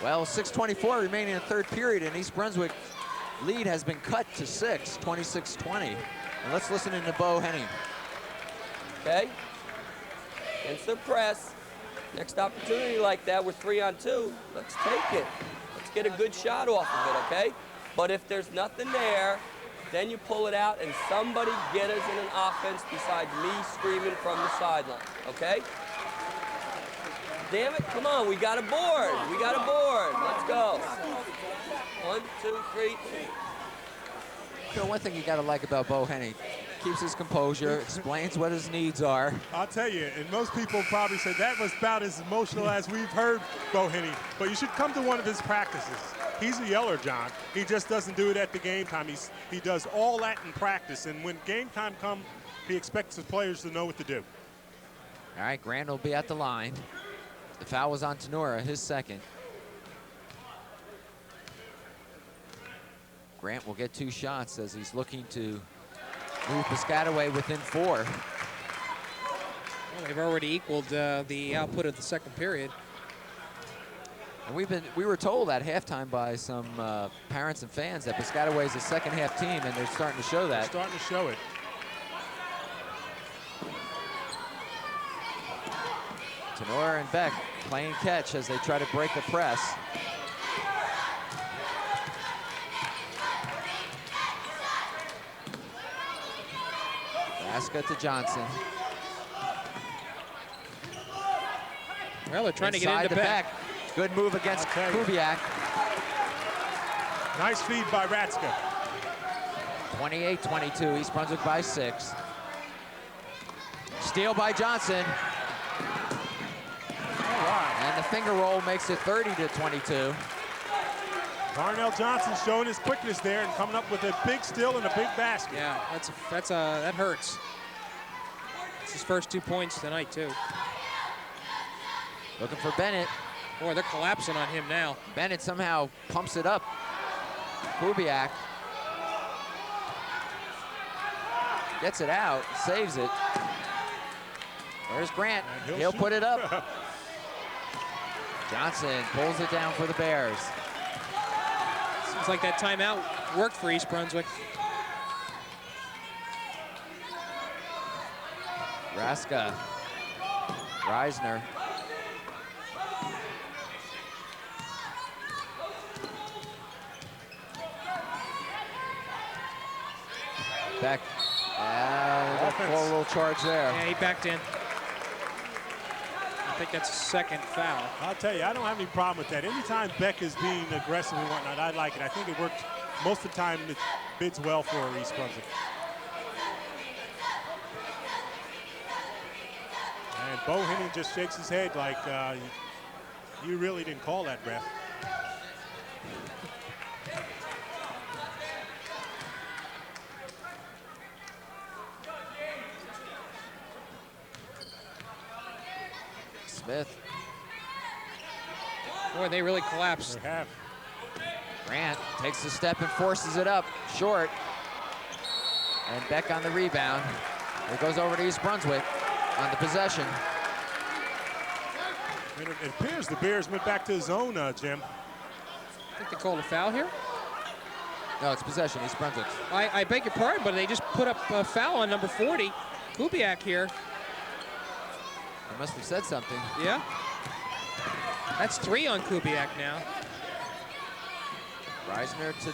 Well, 6:24 remaining in the third period, and East Brunswick lead has been cut to 6, 26-20. And let's listen in to Bo Henning. Okay? Against the press. Next opportunity like that, we're 3-on-2. Let's take it. Let's get a good shot off of it, okay? But if there's nothing there, then you pull it out and somebody get us in an offense besides me screaming from the sideline, okay? Damn it, come on, we got a board. We got a board. Let's go. 1, 2, 3. You know, one thing you got to like about Bo Henning, keeps his composure, explains what his needs are. I'll tell you, and most people probably say that was about as emotional as we've heard Bo Henning, but you should come to one of his practices. He's a yeller, John. He just doesn't do it at the game time. He does all that in practice, and when game time comes, he expects the players to know what to do. All right, Grant will be at the line. The foul was on Tenora, his second. Grant will get 2 shots as he's looking to move Piscataway within 4. Well, they've already equaled the output of the second period. And we were told at halftime by some parents and fans that Piscataway is a second-half team, and they're starting to show that. They're starting to show it. Tenora and Beck playing catch as they try to break the press. Aska to Johnson. Well, they're trying Inside to get into Beck. Good move against Kubiak. Nice feed by Ratska. 28-22, East Brunswick by 6. Steal by Johnson. All right. And the finger roll makes it 30-22. Darnell Johnson showing his quickness there and coming up with a big steal and a big basket. Yeah, that hurts. It's his first 2 points tonight, too. Looking for Bennett. Boy, they're collapsing on him now. Bennett somehow pumps it up. Kubiak gets it out, saves it. There's Grant. He'll put it up. Johnson pulls it down for the Bears. Seems like that timeout worked for East Brunswick. Raska, Reisner. Beck. Full little charge there. Yeah, he backed in. I think that's a second foul. I'll tell you, I don't have any problem with that. Anytime Beck is being aggressive and whatnot, I like it. I think it works most of the time. It bids well for East Brunswick. And Bohannon just shakes his head like, you really didn't call that, ref. Smith. Boy, they really collapsed. They have. Grant takes a step and forces it up short. And Beck on the rebound. It goes over to East Brunswick on the possession. It appears the Bears went back to the zone, Jim. I think they called a foul here. No, it's possession, East Brunswick. I beg your pardon, but they just put up a foul on number 40, Kubiak here. They must have said something. Yeah. That's 3 on Kubiak now. Reisner to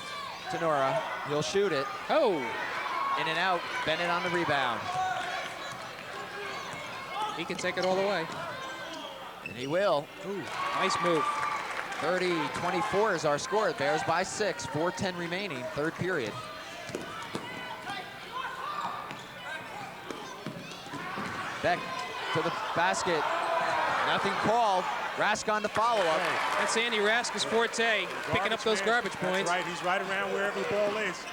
Tenora. He'll shoot it. Oh. In and out. Bennett on the rebound. He can take it all the way. And he will. Ooh, nice move. 30-24 is our score. Bears by 6. 4:10 remaining. Third period. Beck to the basket. Nothing called. Rask on the follow-up. That's Andy Rask's forte, picking up those garbage points. That's right, he's right around wherever the ball is.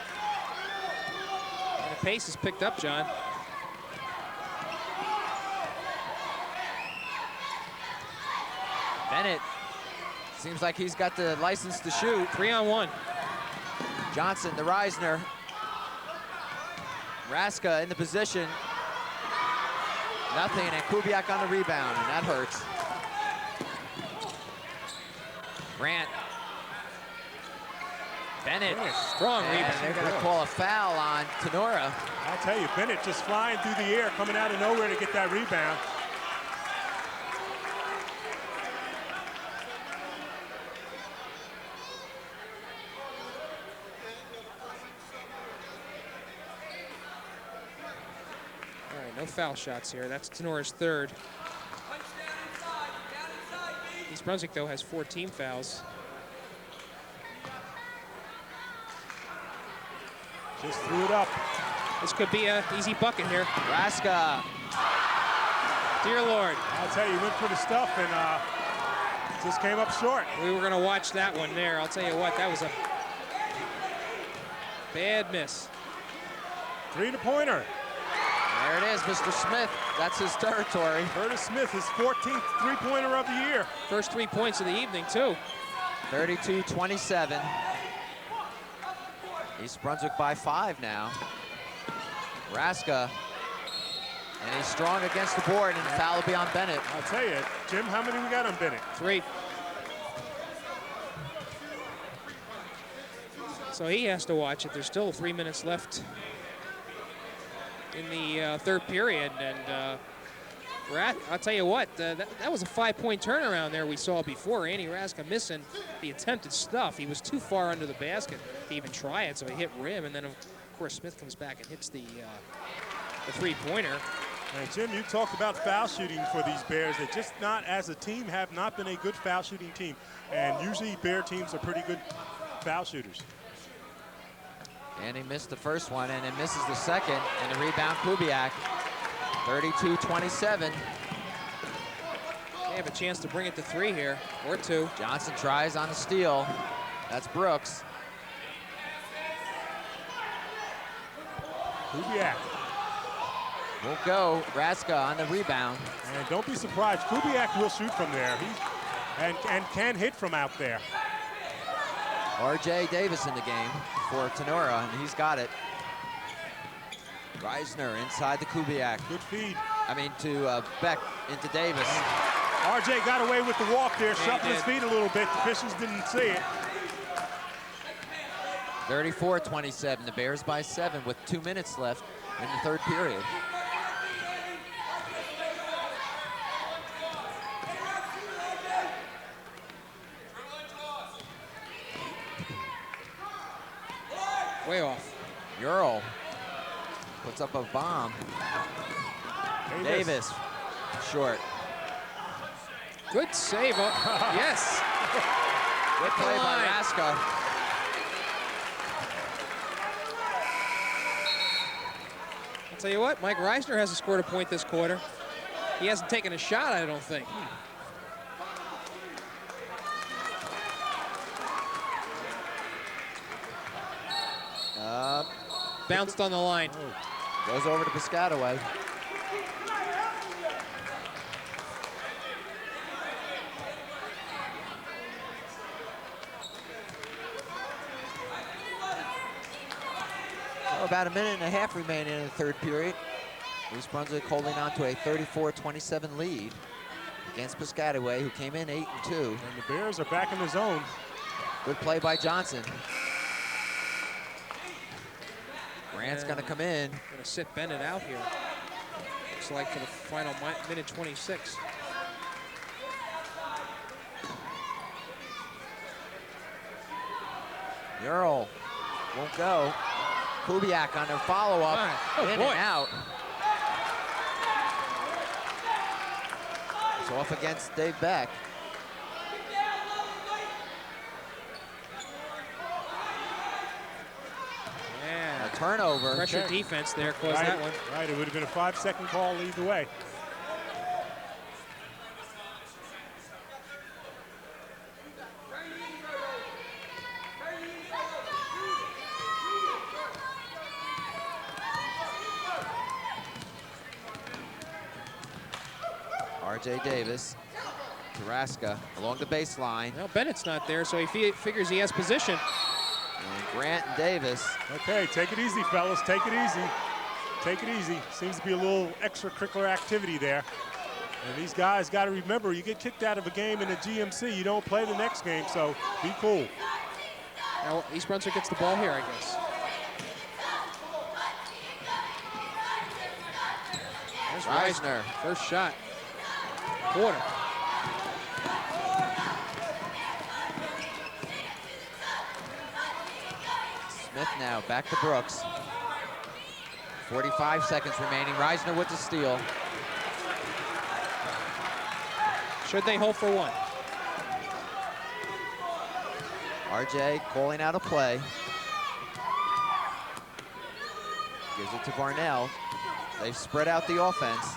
And the pace is picked up, John. Bennett seems like he's got the license to shoot. 3-on-1. Johnson to Reisner. Raska in the position. Nothing, and Kubiak on the rebound, and that hurts. Grant. Bennett. Strong And rebound. they're going to call a foul on Tenora. I'll tell you, Bennett just flying through the air, coming out of nowhere to get that rebound. All right, no foul shots here. That's Tenora's third. East Brunswick, though, has 4 team fouls. Just threw it up. This could be an easy bucket here. Raska. Dear Lord. I'll tell you, he went for the stuff and just came up short. We were going to watch that one there. I'll tell you what, that was a bad miss. 3-pointer. There it is, Mr. Smith. That's his territory. Curtis Smith, his 14th 3-pointer of the year. First 3 points of the evening, too. 32-27. East Brunswick by 5 now. Raska. And he's strong against the board, and the foul will be on Bennett. I'll tell you, Jim, how many we got on Bennett? 3. So he has to watch it. There's still 3 minutes left in the third period, and I'll tell you what, that was a 5-point turnaround there we saw before. Andy Raska missing the attempted stuff. He was too far under the basket to even try it, so he hit rim, and then of course Smith comes back and hits the 3-pointer. And Jim, you talked about foul shooting for these Bears. They just not, as a team, have not been a good foul shooting team. And usually Bear teams are pretty good foul shooters. And he missed the first one, and then misses the second, and the rebound, Kubiak. 32-27. They have a chance to bring it to 3 here, or 2. Johnson tries on the steal. That's Brooks. Kubiak. Won't go. Raska on the rebound. And don't be surprised, Kubiak will shoot from there. And can hit from out there. R.J. Davis in the game for Tenora, and he's got it. Reisner inside the Kubiak. Good feed. I mean, to Beck into Davis. R.J. got away with the walk there, Yeah, shuffling his feet a little bit. The officials didn't see it. 34-27, the Bears by 7 with 2 minutes left in the third period. Way off. Earl puts up a bomb. Davis, short. Good save. Yes. Good play by Raska. I'll tell you what, Mike Reisner hasn't scored a point this quarter. He hasn't taken a shot, I don't think. Bounced on the line. Goes over to Piscataway. About a minute and a half remaining in the third period. East Brunswick holding on to a 34-27 lead against Piscataway, who came in 8-2. And the Bears are back in the zone. Good play by Johnson. Grant's going to come in. Going to sit Bennett out here. Looks like for the final minute 26. Earl won't go. Kubiak on their follow-up, in and out. It's off against Dave Beck. Yeah. A turnover. Pressure defense there caused that one. Right, it would have been a 5-second call either way. R.J. Davis, Raska along the baseline. Well, Bennett's not there, so he figures he has position. And Grant and Davis. Okay, take it easy, fellas. Take it easy. Take it easy. Seems to be a little extracurricular activity there. And these guys got to remember, you get kicked out of a game in a GMC, you don't play the next game, so be cool. Now, East Brunswick gets the ball here, I guess. There's Reisner. First shot. Quarter. Smith now back to Brooks. 45 seconds remaining. Reisner with the steal. Should they hold for one? RJ calling out a play. Gives it to Varnell. They've spread out the offense.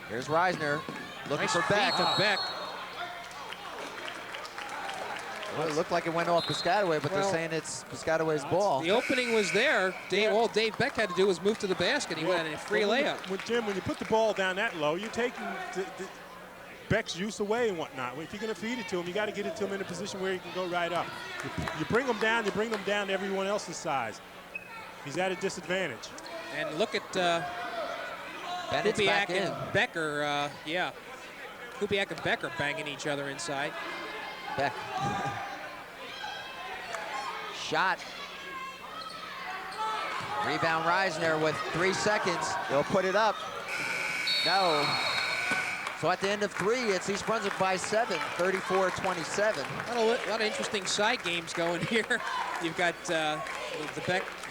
Here's Reisner looking Nice for Beck. feed to Beck. Well, it looked like it went off Piscataway, but they're saying it's Piscataway's ball. The opening was there. All Dave Beck had to do was move to the basket. He went in a free layup. Jim, when you put the ball down that low, you're taking Beck's use away and whatnot. If you're going to feed it to him, you got to get it to him in a position where he can go right up. You bring him down to everyone else's size. He's at a disadvantage. And look at Bennett's back Kubiak in. and Becker. Kubiak and Becker banging each other inside. Beck. Shot. Rebound Reisner with 3 seconds. He'll put it up. No. So at the end of 3, it's East Brunswick by 7, 34-27. A lot of interesting side games going here. You've got the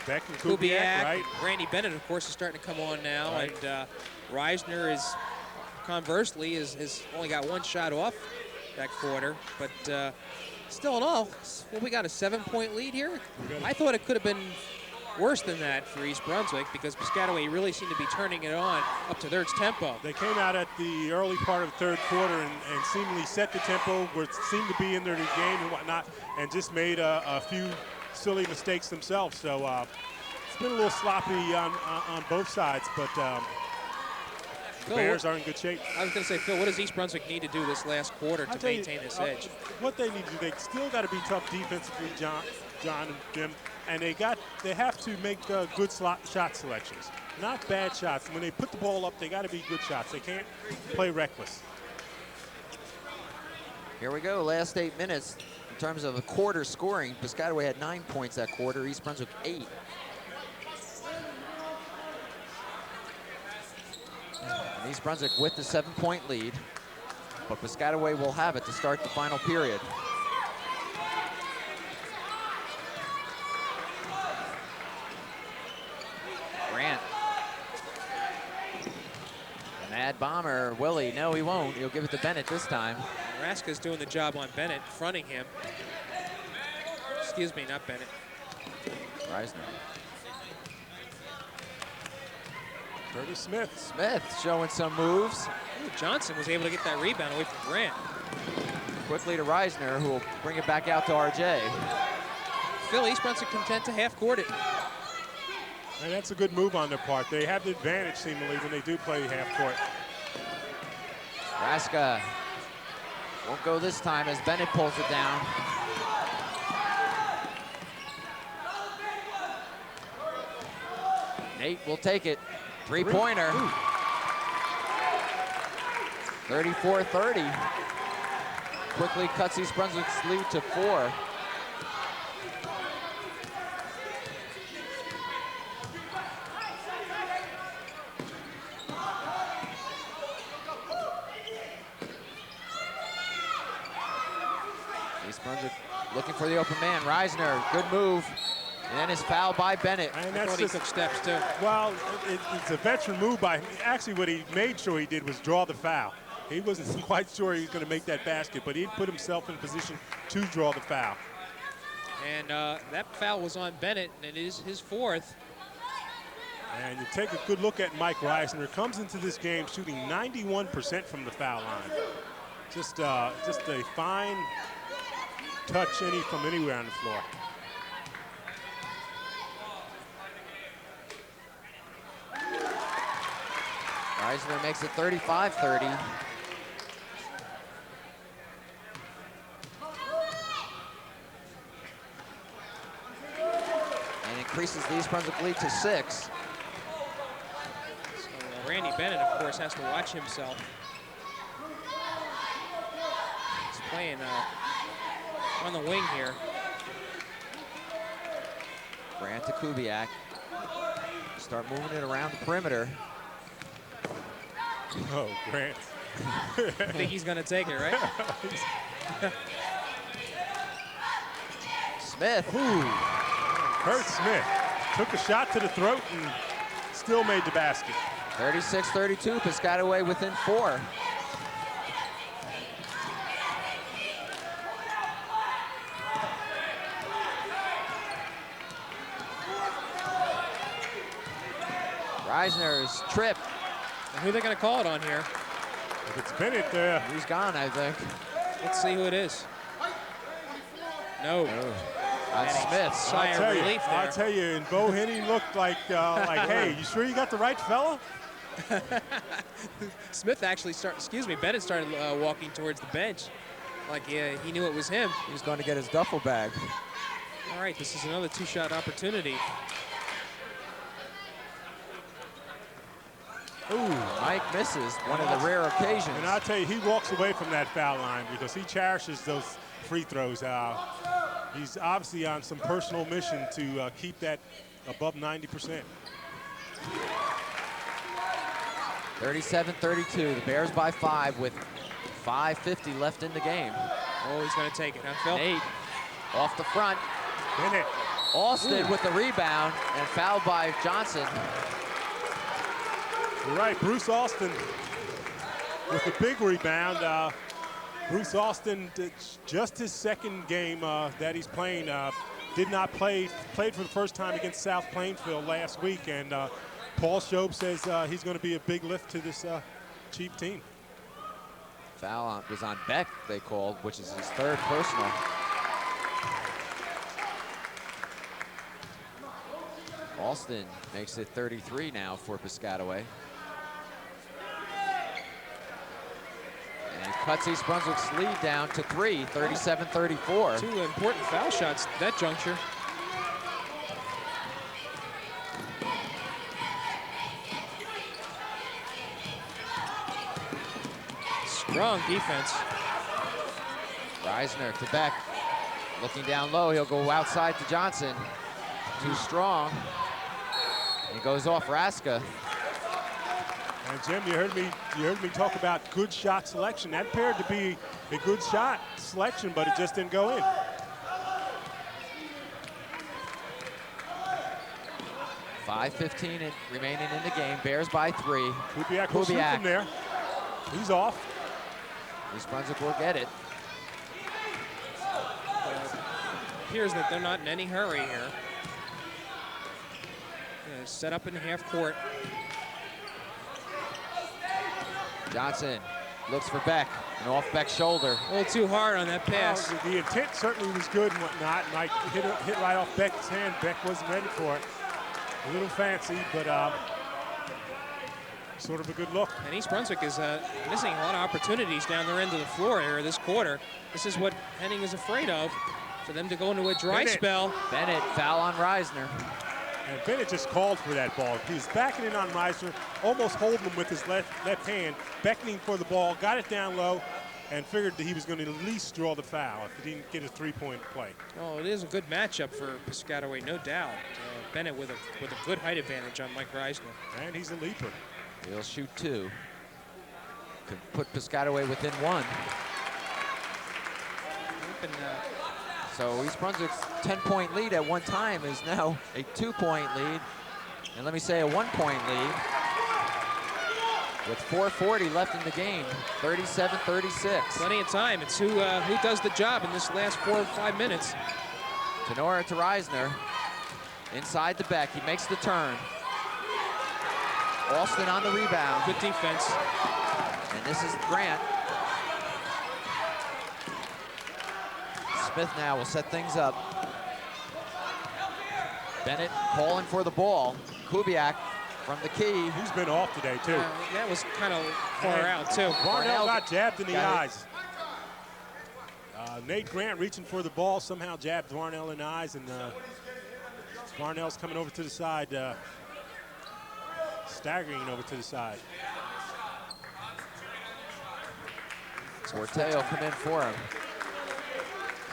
Beck and Kubiak, right? Randy Bennett, of course, is starting to come on now. Right. And Reisner is, conversely, has only got 1 shot off that quarter. But still in all, we got a 7-point lead here. I thought it could have been worse than that for East Brunswick because Piscataway really seemed to be turning it on up to their tempo. They came out at the early part of the third quarter and seemingly set the tempo, seemed to be in their game and whatnot, and just made a few silly mistakes themselves. So it's been a little sloppy on both sides, but the Bears are in good shape. I was going to say, Phil, what does East Brunswick need to do this last quarter to maintain this edge? What they need to do, they still got to be tough defensively, John and Jim, and they have to make good shot selections, not bad shots. When they put the ball up, they got to be good shots. They can't play reckless. Here we go, last 8 minutes. terms of a quarter scoring, Piscataway had 9 points that quarter, East Brunswick 8. And East Brunswick with the 7-point lead, but Piscataway will have it to start the final period. Grant. An ad bomber, Willie, no he won't, he'll give it to Bennett this time. Raska's doing the job on Bennett, fronting him. Excuse me, not Bennett. Reisner. Curtis Smith. Smith showing some moves. Ooh, Johnson was able to get that rebound away from Grant. Quickly to Reisner, who will bring it back out to RJ. Phil, East Brunswick content to half-court it. And that's a good move on their part. They have the advantage, seemingly, when they do play half-court. Raska won't go this time as Bennett pulls it down. Nate will take it. Three-pointer. 34-30. Quickly cuts East Brunswick's lead to 4. East Brunswick looking for the open man. Reisner, good move. And then is fouled by Bennett. And I that's thought he took steps too. Well, it's a veteran move by him. Actually, what he made sure he did was draw the foul. He wasn't quite sure he was going to make that basket, but he put himself in position to draw the foul. And that foul was on Bennett, and it is his 4th. And you take a good look at Mike Reisner. Comes into this game shooting 91% from the foul line. Just a fine touch from anywhere on the floor. Reisner makes it 35-30. And increases the East Brunswick lead to 6. So Randy Bennett, of course, has to watch himself. He's playing on the wing here. Grant to Kubiak. Start moving it around the perimeter. Oh, Grant. I think he's going to take it, right? Smith. Ooh. Kurt Smith took a shot to the throat and still made the basket. 36-32, Piscataway within 4. Reisner's trip. And who are they going to call it on here? If it's Bennett, He's gone, I think. Let's see who it is. No. That's Smith. Sigh of relief there. I'll tell you, and Bo Henning looked like, hey, you sure you got the right fella? Smith actually Bennett started walking towards the bench. Like, yeah, he knew it was him. He was going to get his duffel bag. All right, this is another 2-shot opportunity. Ooh, Mike misses one of the rare occasions. And I'll tell you, he walks away from that foul line because he cherishes those free throws. He's obviously on some personal mission to keep that above 90%. 37-32, the Bears by 5 with 5:50 left in the game. Oh, he's going to take it, huh, Phil? Nate off the front. Bennett. Austin with the rebound and fouled by Johnson. You're right, Bruce Austin with the big rebound. Bruce Austin, just his second game that he's playing, did not play, played for the first time against South Plainfield last week, and Paul Shobe says he's going to be a big lift to this Chief team. Foul was on Beck, they called, which is his 3rd personal. Austin makes it 33 now for Piscataway. And cuts East Brunswick's lead down to 3, 37-34. 2 important foul shots at that juncture. Strong defense. Reisner to Beck. Looking down low, he'll go outside to Johnson. Too strong. He goes off Raska. And Jim, you heard me talk about good shot selection. That appeared to be a good shot selection, but it just didn't go in. .5:15 remaining in the game. Bears by 3. Kubiak will shoot from there. He's off. East Brunswick will get it. Appears that they're not in any hurry here. Set up in the half court. Johnson looks for Beck, and off Beck's shoulder. A little too hard on that pass. Well, the intent certainly was good and whatnot. Mike hit right off Beck's hand. Beck wasn't ready for it. A little fancy, but sort of a good look. And East Brunswick is missing a lot of opportunities down their end of the floor here this quarter. This is what Henning is afraid of, for them to go into a dry spell. Bennett, foul on Reisner. And Bennett just called for that ball. He was backing in on Reisner, almost holding him with his left hand, beckoning for the ball, got it down low, and figured that he was going to at least draw the foul if he didn't get a three-point play. Oh, it is a good matchup for Piscataway, no doubt. Bennett with a good height advantage on Mike Reisner. And he's a leaper. He'll shoot 2. Could put Piscataway within 1. So East Brunswick's 10-point lead at one time is now a 2-point lead. And let me say a 1-point lead. With 4:40 left in the game, 37-36. Plenty of time. It's who does the job in this last 4 or 5 minutes. Tenora to Reisner. Inside the Beck, he makes the turn. Alston on the rebound. Good defense. And this is Grant. Smith now will set things up. Bennett calling for the ball. Kubiak from the key. He's been off today, too. That was kind of far out, too. Varnell got jabbed in the eyes. Nate Grant reaching for the ball, somehow jabbed Varnell in the eyes, and Varnell's coming over to the side, staggering over to the side. Forte will come in for him.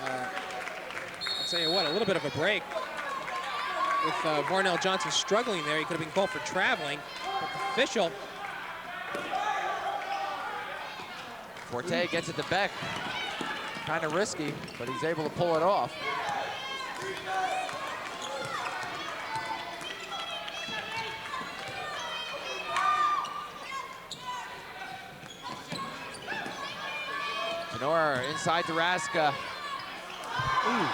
I'll tell you what, a little bit of a break. With Varnell Johnson struggling there, he could have been called for traveling. But the official. Forte gets it to Beck. Kind of risky, but he's able to pull it off. Tenora inside to Raska. Ooh.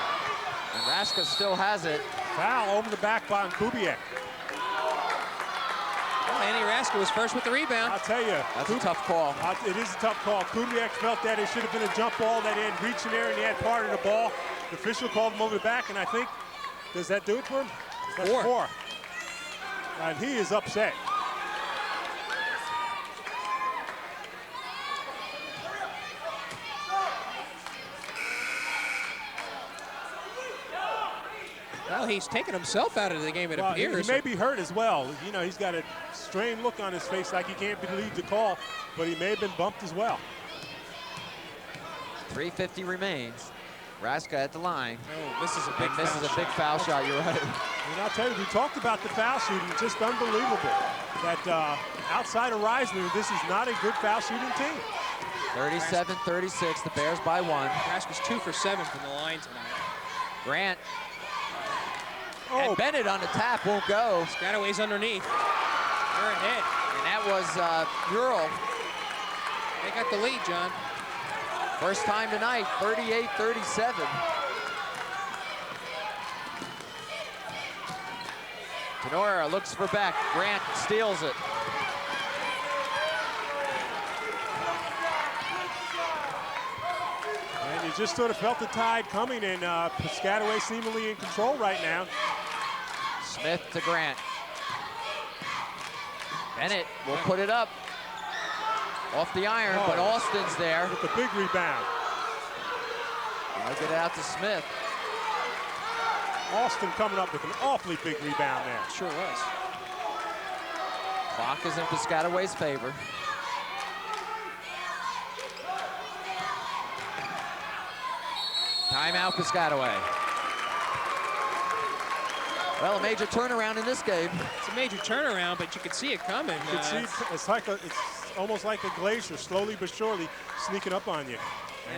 And Raska still has it. Foul over the back by Kubiak. Well, Andy Raska was first with the rebound. I'll tell you. That's a tough call. It is a tough call. Kubiak felt that it should have been a jump ball, that he had reached in there and he had part of the ball. The official called him over the back, and I think, does that do it for him? That's 4. And he is upset. Well, he's taken himself out of the game, it appears. He may be hurt as well. You know, he's got a strained look on his face like he can't believe the call, but he may have been bumped as well. 3:50 remains. Raska at the line. Oh, this is a big This is a big foul shot, you're right. And I'll tell you, we talked about the foul shooting, just unbelievable. That outside of Reisner, this is not a good foul shooting team. 37-36, the Bears by 1. Raska's 2 for 7 from the line tonight. Grant. And Bennett on the tap won't go. Piscataway's underneath. They're ahead. And that was Ural. They got the lead, John. First time tonight, 38-37. Tenora looks for Beck. Grant steals it. And you just sort of felt the tide coming, and Piscataway seemingly in control right now. Smith to Grant. Bennett will put it up. Off the iron, but Alston's there. With a big rebound. I'll get it out to Smith. Alston coming up with an awfully big rebound there. Sure was. Clock is in Piscataway's favor. Timeout, Piscataway. Well, a major turnaround in this game. It's a major turnaround, but you could see it coming. You can see it's like it's almost like a glacier, slowly but surely sneaking up on you.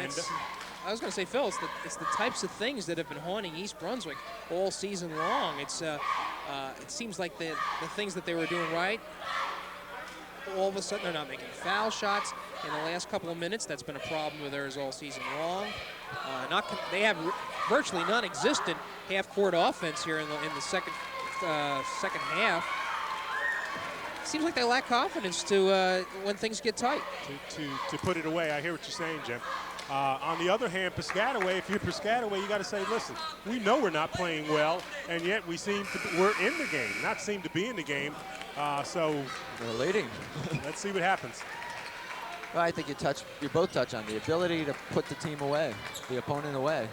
And I was going to say, Phil, it's the types of things that have been haunting East Brunswick all season long. It seems like the things that they were doing right, all of a sudden they're not making foul shots in the last couple of minutes. That's been a problem with theirs all season long. They have virtually non-existent half-court offense here in the second half. Seems like they lack confidence to when things get tight. To put it away. I hear what you're saying, Jim. On the other hand, Piscataway, if you're Piscataway, you got to say, listen, we know we're not playing well, and yet we're in the game, not seem to be in the game. So they're leading. Let's see what happens. Well, I think you both touch on the ability to put the team away, the opponent away.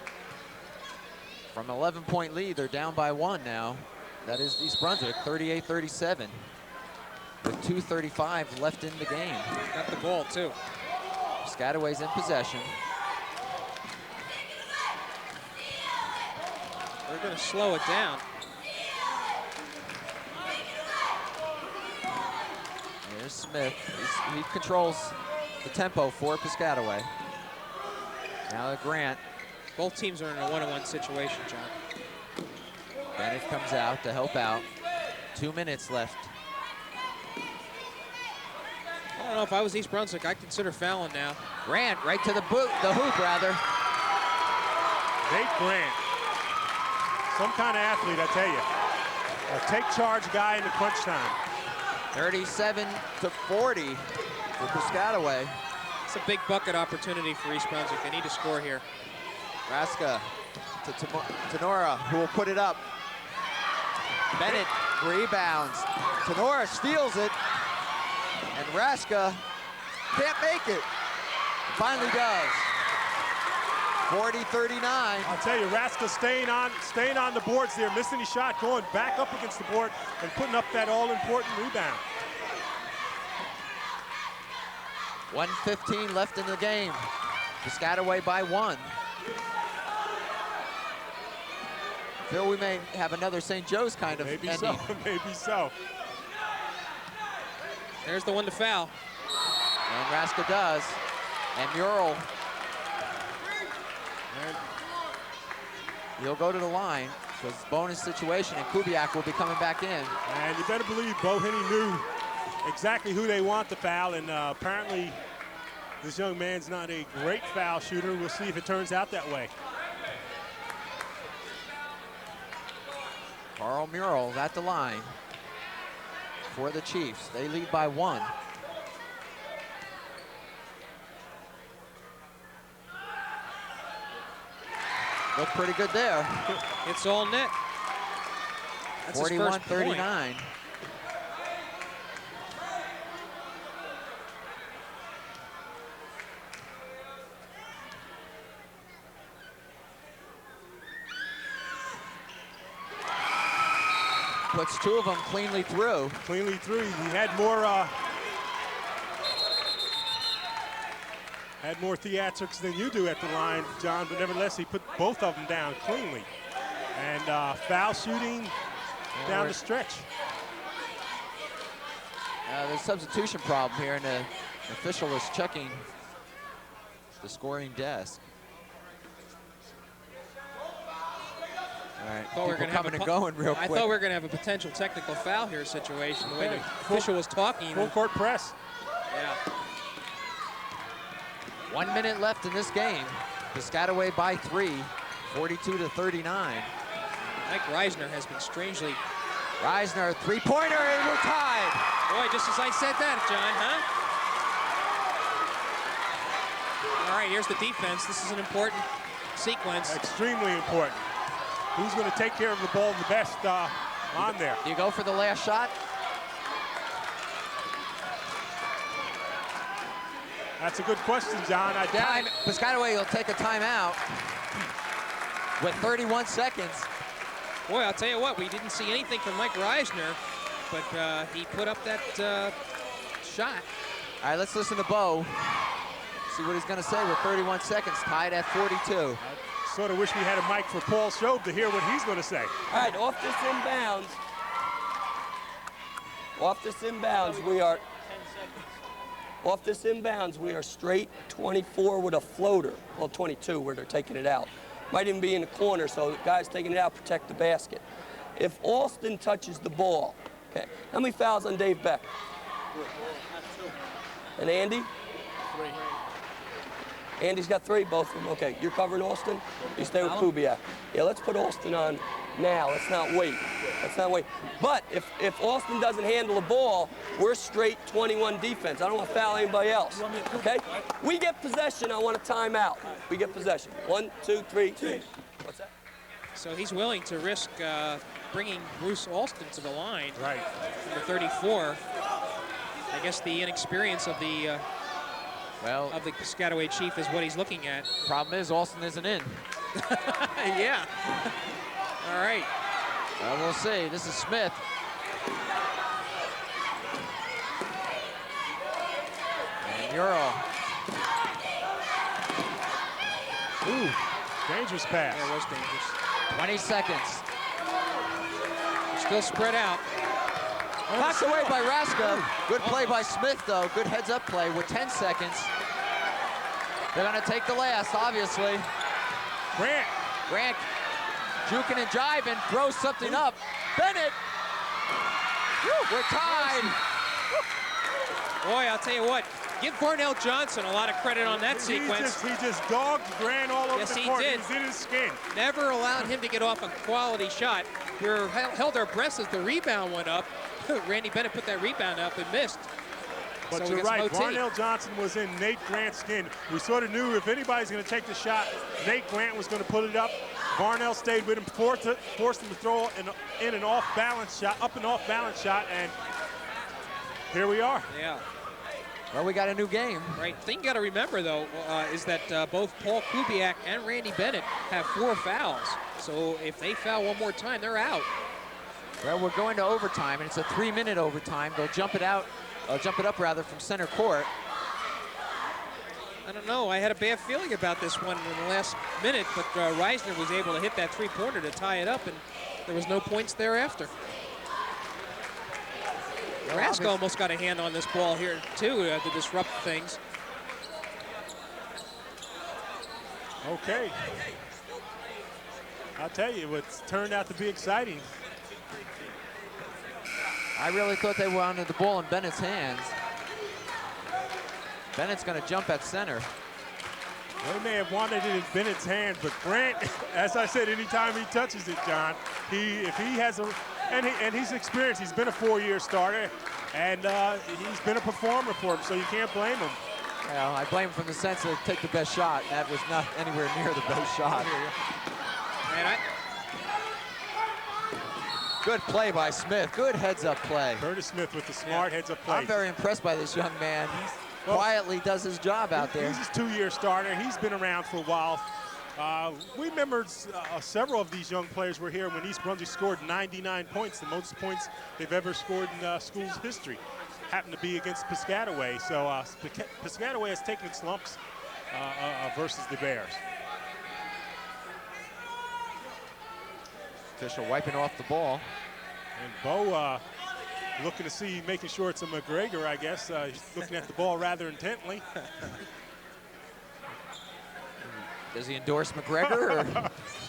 From an 11-point lead, they're down by 1 now. That is East Brunswick, 38-37, with 2:35 left in the game. Got the ball, too. Piscataway's in possession. They're going to slow it down. Here's Smith. He controls the tempo for Piscataway. Now to Grant. Both teams are in a one-on-one situation, John. Bennett comes out to help out. 2 minutes left. I don't know, if I was East Brunswick, I'd consider fouling now. Grant right to the hoop, rather. Nate Grant, some kind of athlete, I tell you. A take charge guy in the crunch time. 37-40 for Piscataway. It's a big bucket opportunity for East Brunswick. They need to score here. Raska to Tenora, who will put it up. Bennett rebounds. Tenora steals it. And Raska can't make it. Finally does. 40-39. I'll tell you, Raska staying on the boards there, missing his shot, going back up against the board and putting up that all-important rebound. 1:15 left in the game. Piscataway by 1. Phil, we may have another St. Joe's kind of maybe ending. So, maybe so. There's the one to foul. And Raska does. And Mural. He'll go to the line. So it's a bonus situation, and Kubiak will be coming back in. And you better believe Boheny knew exactly who they want to foul, and apparently this young man's not a great foul shooter. We'll see if it turns out that way. Carl Mural at the line for the Chiefs. They lead by 1. Look pretty good there. It's all net. 41-39. Puts 2 of them cleanly through. Cleanly through. He had more theatrics than you do at the line, John, but nevertheless, he put both of them down cleanly. And foul shooting down the stretch. There's a substitution problem here, and the official is checking the scoring desk. All right, people coming and going real quick. I thought we were going to have a potential technical foul here situation, the way the official was talking. Full court press. Yeah. 1 minute left in this game. Piscataway by 3, 42-39. Mike Reisner has been strangely... Reisner, three-pointer, and we're tied. Boy, just as I said that, John, huh? All right, here's the defense. This is an important sequence. Extremely important. Who's going to take care of the ball the best on there? You go for the last shot? That's a good question, John. Piscataway will take a timeout with 31 seconds. Boy, I'll tell you what, we didn't see anything from Mike Reisner, but he put up that shot. All right, let's listen to Bo. See what he's going to say with 31 seconds, tied at 42. Sort of wish we had a mic for Paul Shobe to hear what he's going to say. All right, off this inbounds, we are straight 24 with a floater. Well, 22 where they're taking it out. Might even be in the corner, so the guys taking it out protect the basket. If Alston touches the ball, okay, how many fouls on Dave Beck? And Andy? 3. Andy's got 3, both of them. Okay, you're covering Alston? You stay with Kubiak. Yeah, let's put Alston on now. Let's not wait. But if Alston doesn't handle the ball, we're straight 21 defense. I don't want to foul anybody else. Okay? We get possession. I want a timeout. We get possession. 1, 2, 3. What's that? So he's willing to risk bringing Bruce Alston to the line. Right. Number 34. I guess the inexperience of the Piscataway Chief is what he's looking at. Problem is, Alston isn't in. Yeah. All right. Well, we'll see. This is Smith. And Ural. Ooh, dangerous pass. Yeah, it was dangerous. 20 seconds. They're still spread out. Knocked away by Raska. Good play by Smith, though. Good heads-up play with 10 seconds. They're going to take the last, obviously. Grant. Juking and jiving, throws something up. Bennett. We're tied. Boy, I'll tell you what. Give Barnell Johnson a lot of credit on that sequence. He just dogged Grant all over Yes, the he court. did. He's in his skin. Never allowed him to get off a quality shot. We held our breath as the rebound went up. Randy Bennett put that rebound up and missed. But So you're right, Moti. Barnell Johnson was in Nate Grant's skin. We sort of knew if anybody's going to take the shot, Nate Grant was going to put it up. Barnell stayed with him, forced him to throw in an off-balance shot, up and off-balance shot, and here we are. Yeah. Well, we got a new game. Right. Thing you got to remember, though, is that both Paul Kubiak and Randy Bennett have 4 fouls. So if they foul one more time, they're out. Well, we're going to overtime, and it's a 3-minute overtime. They'll jump it up from center court. I don't know. I had a bad feeling about this one in the last minute, but Reisner was able to hit that 3-pointer to tie it up, and there was no points thereafter. Raska almost got a hand on this ball here, too, to disrupt things. Okay. I'll tell you, it's turned out to be exciting. I really thought they wanted the ball in Bennett's hands. Bennett's going to jump at center. They may have wanted it in Bennett's hands, but Grant, as I said, anytime he touches it, John, if he has and he's experienced. He's been a 4-year starter, and he's been a performer for him, so you can't blame him. Well, I blame him from the sense of take the best shot. That was not anywhere near the best shot. And Good play by Smith. Good heads-up play. Curtis Smith with the smart heads-up play. I'm very impressed by this young man. He quietly does his job out there. He's his 2-year starter. He's been around for a while. We remember several of these young players were here when East Brunswick scored 99 points, the most points they've ever scored in school's history. Happened to be against Piscataway. So Piscataway has taken its lumps versus the Bears. Official wiping off the ball. And Bo looking to see, making sure it's a McGregor, I guess. He's looking at the ball rather intently. Does he endorse McGregor?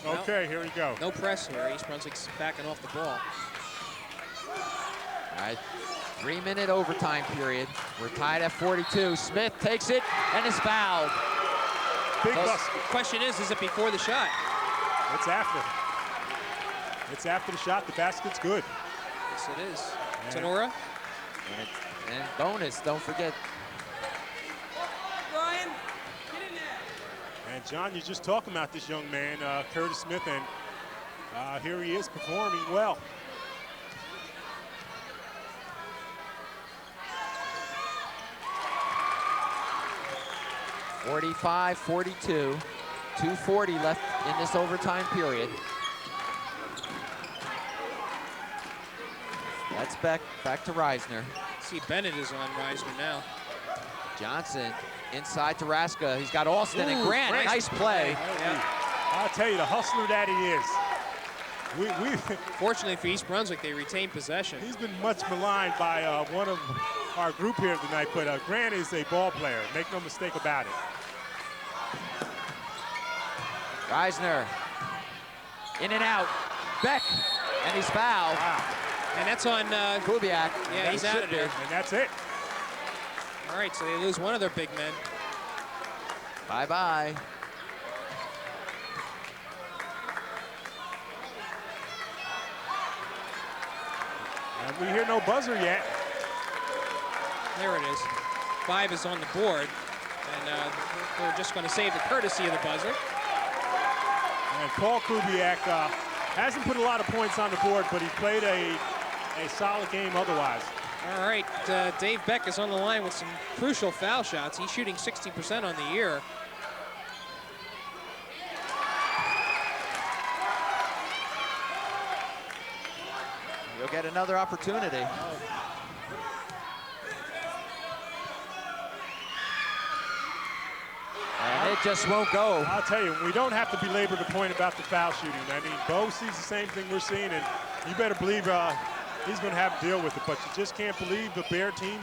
Or? Okay, here we go. no press here. East Brunswick's backing off the ball. All right, 3-minute overtime period. We're tied at 42. Smith takes it and is fouled. Big The bust. question is it before the shot? It's after. It's after the shot. The basket's good. Yes, it is. Tenora? And bonus, don't forget. Brian, get in there. And John, you're just talking about this young man, Curtis Smith, and here he is performing well. (45-42). 2:40 left in this overtime period. That's back to Reisner. See, Bennett is on Reisner now. Johnson inside to Raska. He's got Alston and Grant. Nice play. Yeah. I'll tell you, the hustler that he is. Fortunately for East Brunswick, they retain possession. He's been much maligned by one of our group here tonight, but Grant is a ball player. Make no mistake about it. Reisner in and out. Beck, and he's fouled. Wow. And that's on Kubiak. Yeah, he's out of there. And that's it. All right, so they lose one of their big men. Bye-bye. And we hear no buzzer yet. There it is. 5 is on the board. And they're just going to save the courtesy of the buzzer. And Paul Kubiak hasn't put a lot of points on the board, but he played a solid game otherwise. All right, Dave Beck is on the line with some crucial foul shots. He's shooting 60% on the year. You'll get another opportunity. And it just won't go. I'll tell you, we don't have to belabor the point about the foul shooting. I mean, Bo sees the same thing we're seeing, and you better believe he's going to have to deal with it. But you just can't believe the Bear team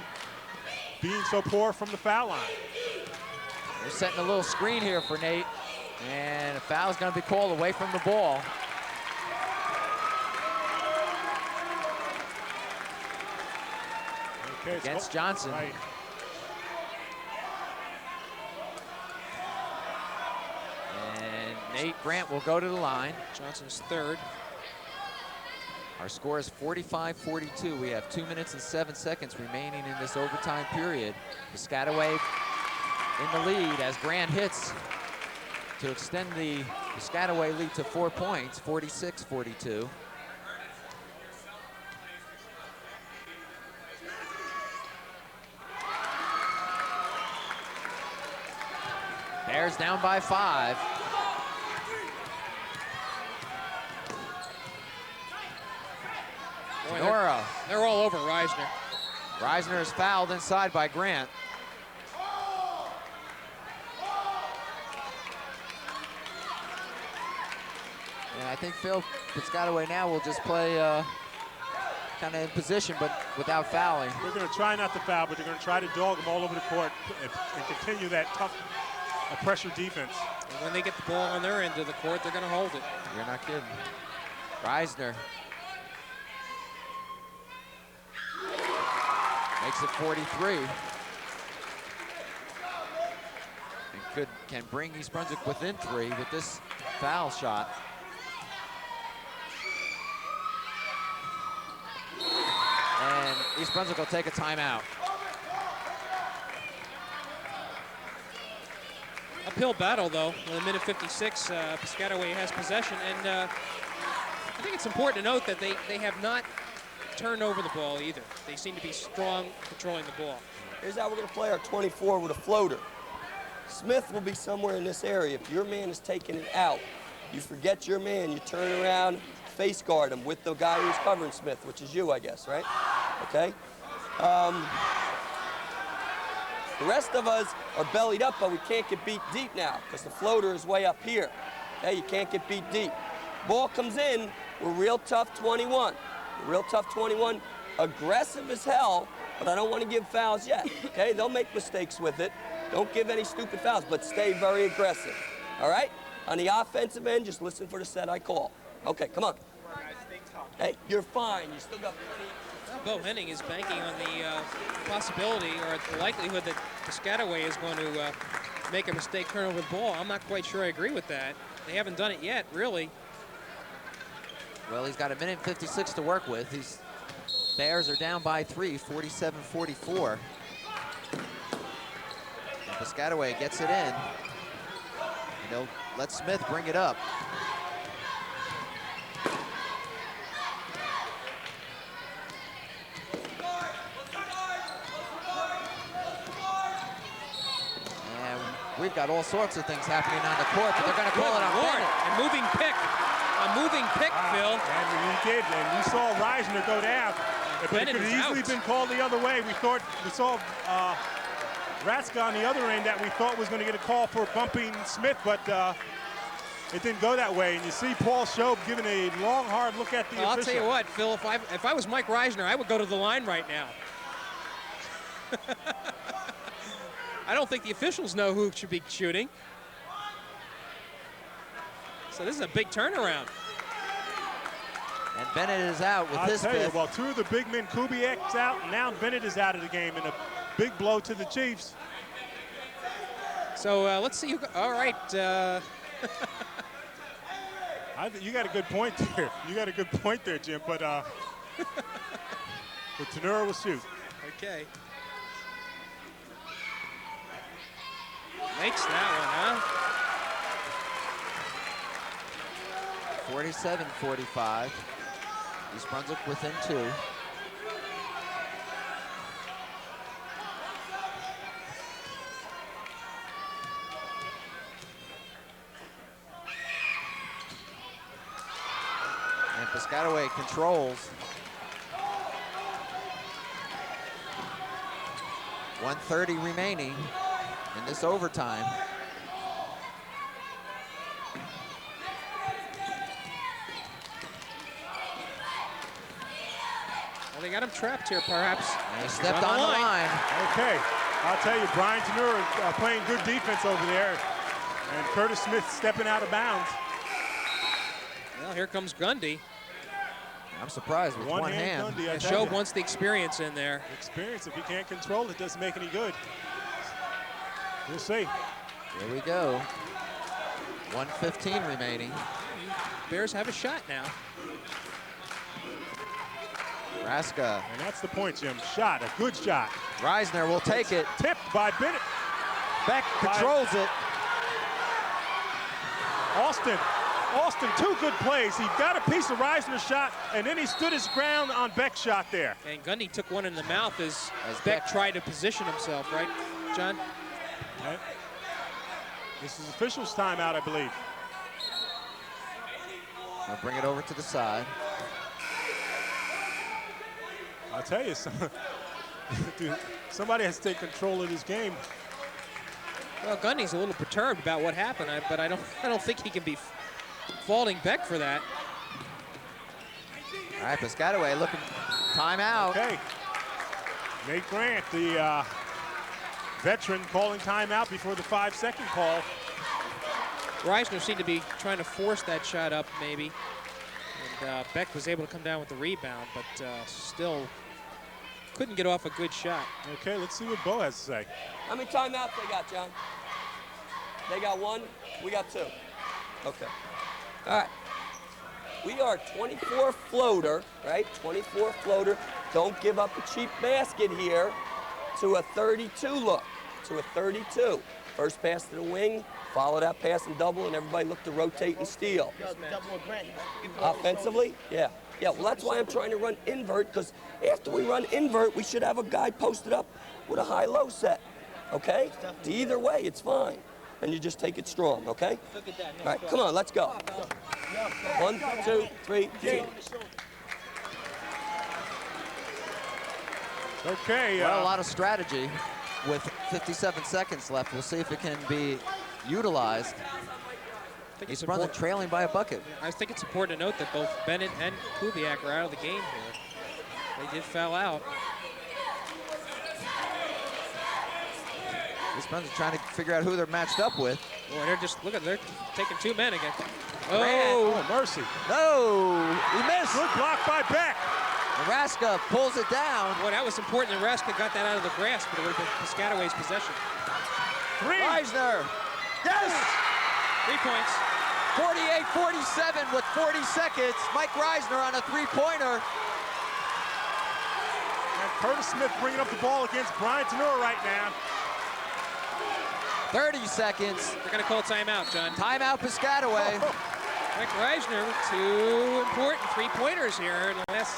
being so poor from the foul line. They're setting a little screen here for Nate, and a foul is going to be called away from the ball. Okay, Against Johnson. Right. And Nate Grant will go to the line. Johnson's third. Our score is 45-42. We have 2 minutes and 7 seconds remaining in this overtime period. Piscataway in the lead as Grant hits to extend the Piscataway lead to 4 points, 46-42. Bears down by 5. Boy, Nora. they're all over Reisner. Reisner is fouled inside by Grant. And I think Phil Piscataway now will just play kind of in position, but without fouling. They're going to try not to foul, but they're going to try to dog them all over the court and continue that tough pressure defense. And when they get the ball on their end of the court, they're going to hold it. You're not kidding. Reisner makes it 43. And can bring East Brunswick within 3 with this foul shot. And East Brunswick will take a timeout. Uphill battle, though. In a minute 56, Piscataway has possession. And I think it's important to note that they have not turned over the ball either. They seem to be strong controlling the ball. Here's how we're going to play our 24 with a floater. Smith will be somewhere in this area. If your man is taking it out, you forget your man, you turn around, face guard him with the guy who's covering Smith, which is you, I guess, right? Okay? The rest of us are bellied up, but we can't get beat deep now because the floater is way up here. Okay, you can't get beat deep. Ball comes in, we're real tough 21. Real tough 21, aggressive as hell, but I don't want to give fouls yet, okay? They'll make mistakes with it. Don't give any stupid fouls, but stay very aggressive, all right? On the offensive end, just listen for the set I call. Okay, come on. Hey, you're fine. You still got plenty. Bo Henning is banking on the possibility or the likelihood that Piscataway is going to make a mistake, turn over the ball. I'm not quite sure I agree with that. They haven't done it yet, really. Well, he's got a minute 56 to work with. Bears are down by 3, 47-44. Piscataway gets it in. And they'll let Smith bring it up. And we've got all sorts of things happening on the court, but they're going to call it on Bennett. And moving pick. A moving pick, Phil. And he did, and we saw Reisner go down. But it could have easily been called the other way. We saw Ratska on the other end that we thought was going to get a call for bumping Smith, but it didn't go that way. And you see Paul Shobe giving a long, hard look at the official. I'll tell you what, Phil, if I was Mike Reisner, I would go to the line right now. I don't think the officials know who should be shooting. So this is a big turnaround. And Bennett is out with his fifth. Well, two of the big men, Kubiak's out, and now Bennett is out of the game in a big blow to the Chiefs. So let's see who. All right. You got a good point there. You got a good point there, Jim. But Tenura will shoot. Okay. Makes that one, huh? 47-45. East Brunswick within 2. And Piscataway controls. 1:30 remaining in this overtime. Well, they got him trapped here, perhaps. And he stepped on the line. Okay, I'll tell you, Brian Tenura playing good defense over there, and Curtis Smith stepping out of bounds. Well, here comes Gundy. I'm surprised with one hand. Gundy, Shobe wants the experience in there. Experience, if you can't control it, doesn't make any good. We'll see. Here we go. 1:15 remaining. Bears have a shot now. Raska. And that's the point, Jim. Shot, a good shot. Reisner will take it. Tipped by Bennett. Beck controls it. Austin, 2 good plays. He got a piece of Reisner's shot, and then he stood his ground on Beck's shot there. And Gundy took one in the mouth as Beck tried to position himself, right, John? Right. This is officials' timeout, I believe. I'll bring it over to the side. I'll tell you, dude, somebody has to take control of this game. Well, Gundy's a little perturbed about what happened, but I don't think he can be faulting Beck for that. All right, Piscataway looking timeout. Okay. Nate Grant, the veteran, calling timeout before the 5-second call. Reisner seemed to be trying to force that shot up, maybe. And Beck was able to come down with the rebound, but still couldn't get off a good shot. Okay, let's see what Bo has to say. How many timeouts they got, John? They got 1, we got 2. Okay. All right. We are 24 floater, right? 24 floater. Don't give up a cheap basket here to a 32 look, to a 32. First pass to the wing, follow that pass and double, and everybody look to rotate and steal. Offensively? Yeah. Yeah, well, that's why I'm trying to run invert, because after we run invert, we should have a guy posted up with a high-low set, okay? Either way, it's fine. And you just take it strong, okay? All right, come on, let's go. 1, 2, 3, 4. Okay. Well, a lot of strategy with 57 seconds left. We'll see if it can be utilized. East Brunswick trailing by a bucket. I think it's important to note that both Bennett and Kubiak are out of the game here. They did foul out. East Brunswick trying to figure out who they're matched up with. Boy, they're taking 2 men again. Oh, mercy. No, he missed. Good block by Beck. Raska pulls it down. Boy, that was important that Raska got that out of the grasp, but it would have been Piscataway's possession. 3. Reisner. Yes! 3 points. 48-47 with 40 seconds. Mike Reisner on a 3-pointer. And Curtis Smith bringing up the ball against Brian Tenura right now. 30 seconds. They're going to call timeout, John. Timeout Piscataway. Mike Reisner with 2 important 3-pointers here in the last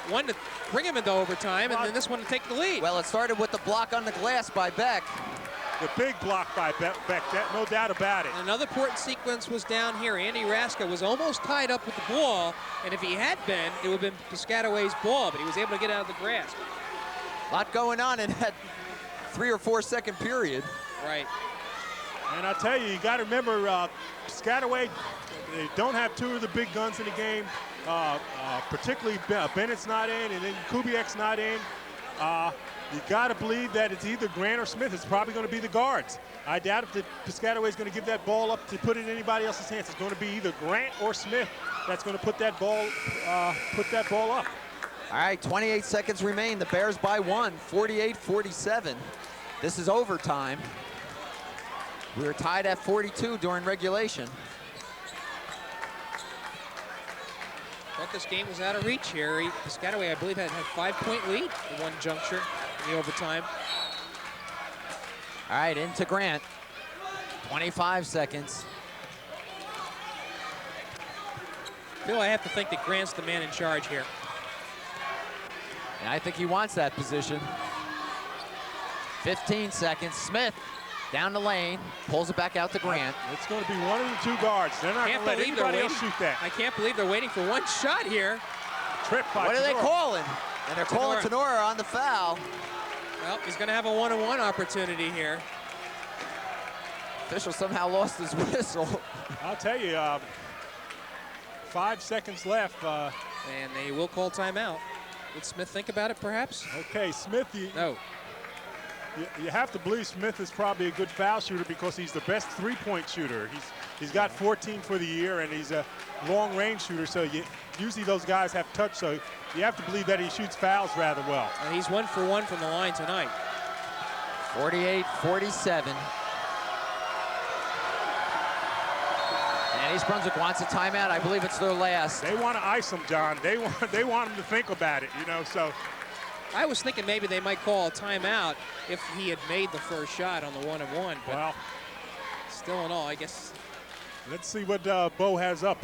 one to bring him into overtime, and then this one to take the lead. Well, it started with the block on the glass by Beck. The big block by Beck, no doubt about it. And another important sequence was down here. Andy Raska was almost tied up with the ball, and if he had been, it would have been Piscataway's ball, but he was able to get out of the grasp. A lot going on in that 3 or 4 second period. Right. And I'll tell you, you got to remember, Piscataway, they don't have two of the big guns in the game, particularly Bennett's not in, and then Kubiak's not in. You got to believe that it's either Grant or Smith. It's probably going to be the guards. I doubt if Piscataway is going to give that ball up to put it in anybody else's hands. It's going to be either Grant or Smith that's going to put that ball up. All right, 28 seconds remain. The Bears by one, 48-47. This is overtime. We were tied at 42 during regulation. Thought this game was out of reach here. Piscataway, I believe, had a 5-point lead at one juncture in the overtime. All right, into Grant. 25 seconds. Phil, I have to think that Grant's the man in charge here. And I think he wants that position. 15 seconds. Smith down the lane, pulls it back out to Grant. It's going to be one of the two guards. They're not going to let anybody else shoot that. I can't believe they're waiting for one shot here. Trip by What are they Tenora. calling? And they're calling Tenora on the foul. Well, he's going to have a one-on-one opportunity here. Official somehow lost his whistle. I'll tell you, 5 seconds left. And they will call timeout. Did Smith think about it, perhaps? Okay, Smith, you have to believe Smith is probably a good foul shooter because he's the best three-point shooter. He's got 14 for the year, and he's a long-range shooter, so usually those guys have touch, so you have to believe that he shoots fouls rather well. He's 1 for 1 from the line tonight. 48-47. And East Brunswick wants a timeout. I believe it's their last. They want to ice him, John. They want him to think about it, so. I was thinking maybe they might call a timeout if he had made the first shot on the one-on-one, but well, still in all, I guess. Let's see what Bo has up.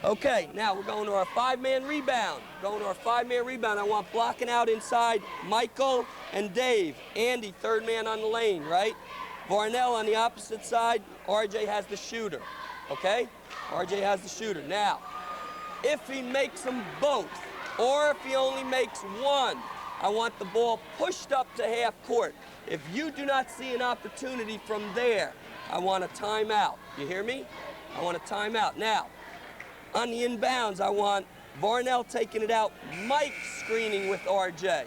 Okay, now we're going to our 5-man rebound. I want blocking out inside Michael and Dave. Andy, third man on the lane, right? Varnell on the opposite side. RJ has the shooter, okay? RJ has the shooter. Now, if he makes them both, or if he only makes one, I want the ball pushed up to half court. If you do not see an opportunity from there, I want a timeout. You hear me? I want a timeout. Now, on the inbounds, I want Varnell taking it out, Mike screening with RJ.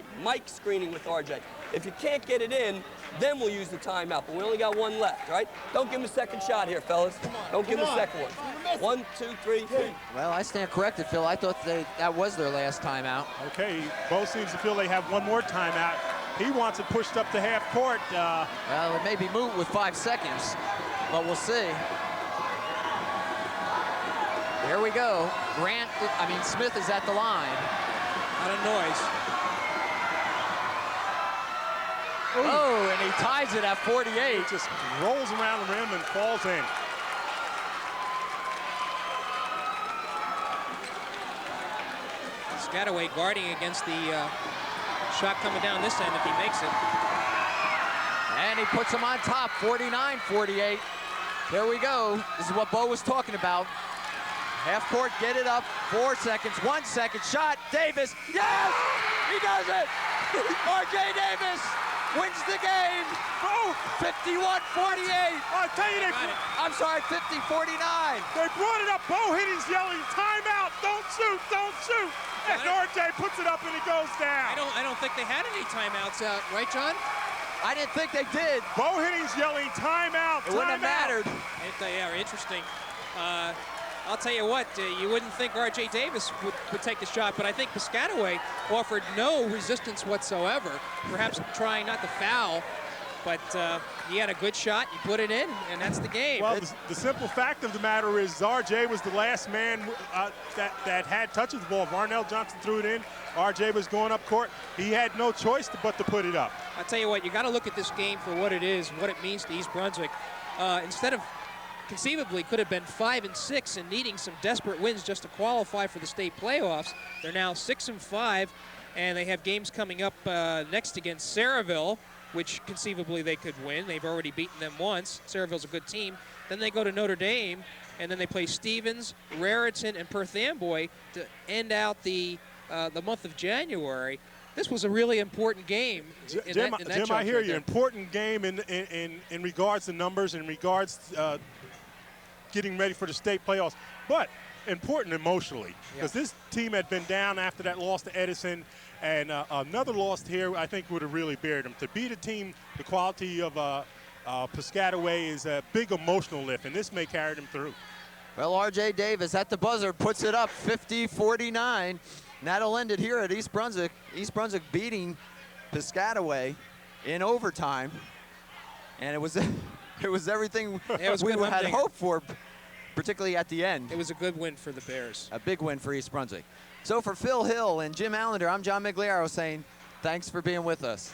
If you can't get it in, then we'll use the timeout, but we only got one left, right? Don't give him a second shot here, fellas. Don't give him a second one. 1, 2, 3, 4. Well, I stand corrected, Phil. I thought that was their last timeout. Okay, Bo seems to feel they have one more timeout. He wants it pushed up to half court. Well, it may be moot with 5 seconds, but we'll see. Here we go. Smith is at the line. Not a noise. Oh, and he ties it at 48. It just rolls around the rim and falls in. Piscataway guarding against the shot coming down this end if he makes it. And he puts him on top, 49-48. Here we go. This is what Bo was talking about. Half court, get it up, 4 seconds, 1 second, shot, Davis, yes! He does it! RJ Davis wins the game! Oh! 51-48! I'll tell you, I'm sorry, 50-49. They brought it up, Bo Hiddens yelling, timeout, don't shoot, don't shoot! And RJ puts it up and it goes down. I don't think they had any timeouts out, right, John? I didn't think they did. Bo Hiddens yelling, timeout, It wouldn't have mattered. Yeah, interesting. I'll tell you what, you wouldn't think R.J. Davis would take the shot, but I think Piscataway offered no resistance whatsoever, perhaps trying not to foul, but he had a good shot, he put it in, and that's the game. Well, the simple fact of the matter is R.J. was the last man that had touch of the ball. Varnell Johnson threw it in. R.J. was going up court. He had no choice but to put it up. I'll tell you what, you got to look at this game for what it is, what it means to East Brunswick. Instead of conceivably could have been 5-6 and needing some desperate wins just to qualify for the state playoffs. They're now 6-5, and they have games coming up next against Saraville, which conceivably they could win. They've already beaten them once. Saraville's a good team. Then they go to Notre Dame, and then they play Stevens, Raritan, and Perth Amboy to end out the month of January. This was a really important game. Jim, I hear you. Important game in regards to numbers, in regards to getting ready for the state playoffs, but important emotionally, because this team had been down after that loss to Edison, and another loss here I think would have really buried them. To beat a team the quality of Piscataway is a big emotional lift, and this may carry them through. Well, R.J. Davis at the buzzer puts it up 50-49. And that'll end it here at East Brunswick. East Brunswick beating Piscataway in overtime. And it was everything we had hoped for, particularly at the end. It was a good win for the Bears. A big win for East Brunswick. So for Phil Hill and Jim Allinder, I'm John Meggiolaro saying thanks for being with us.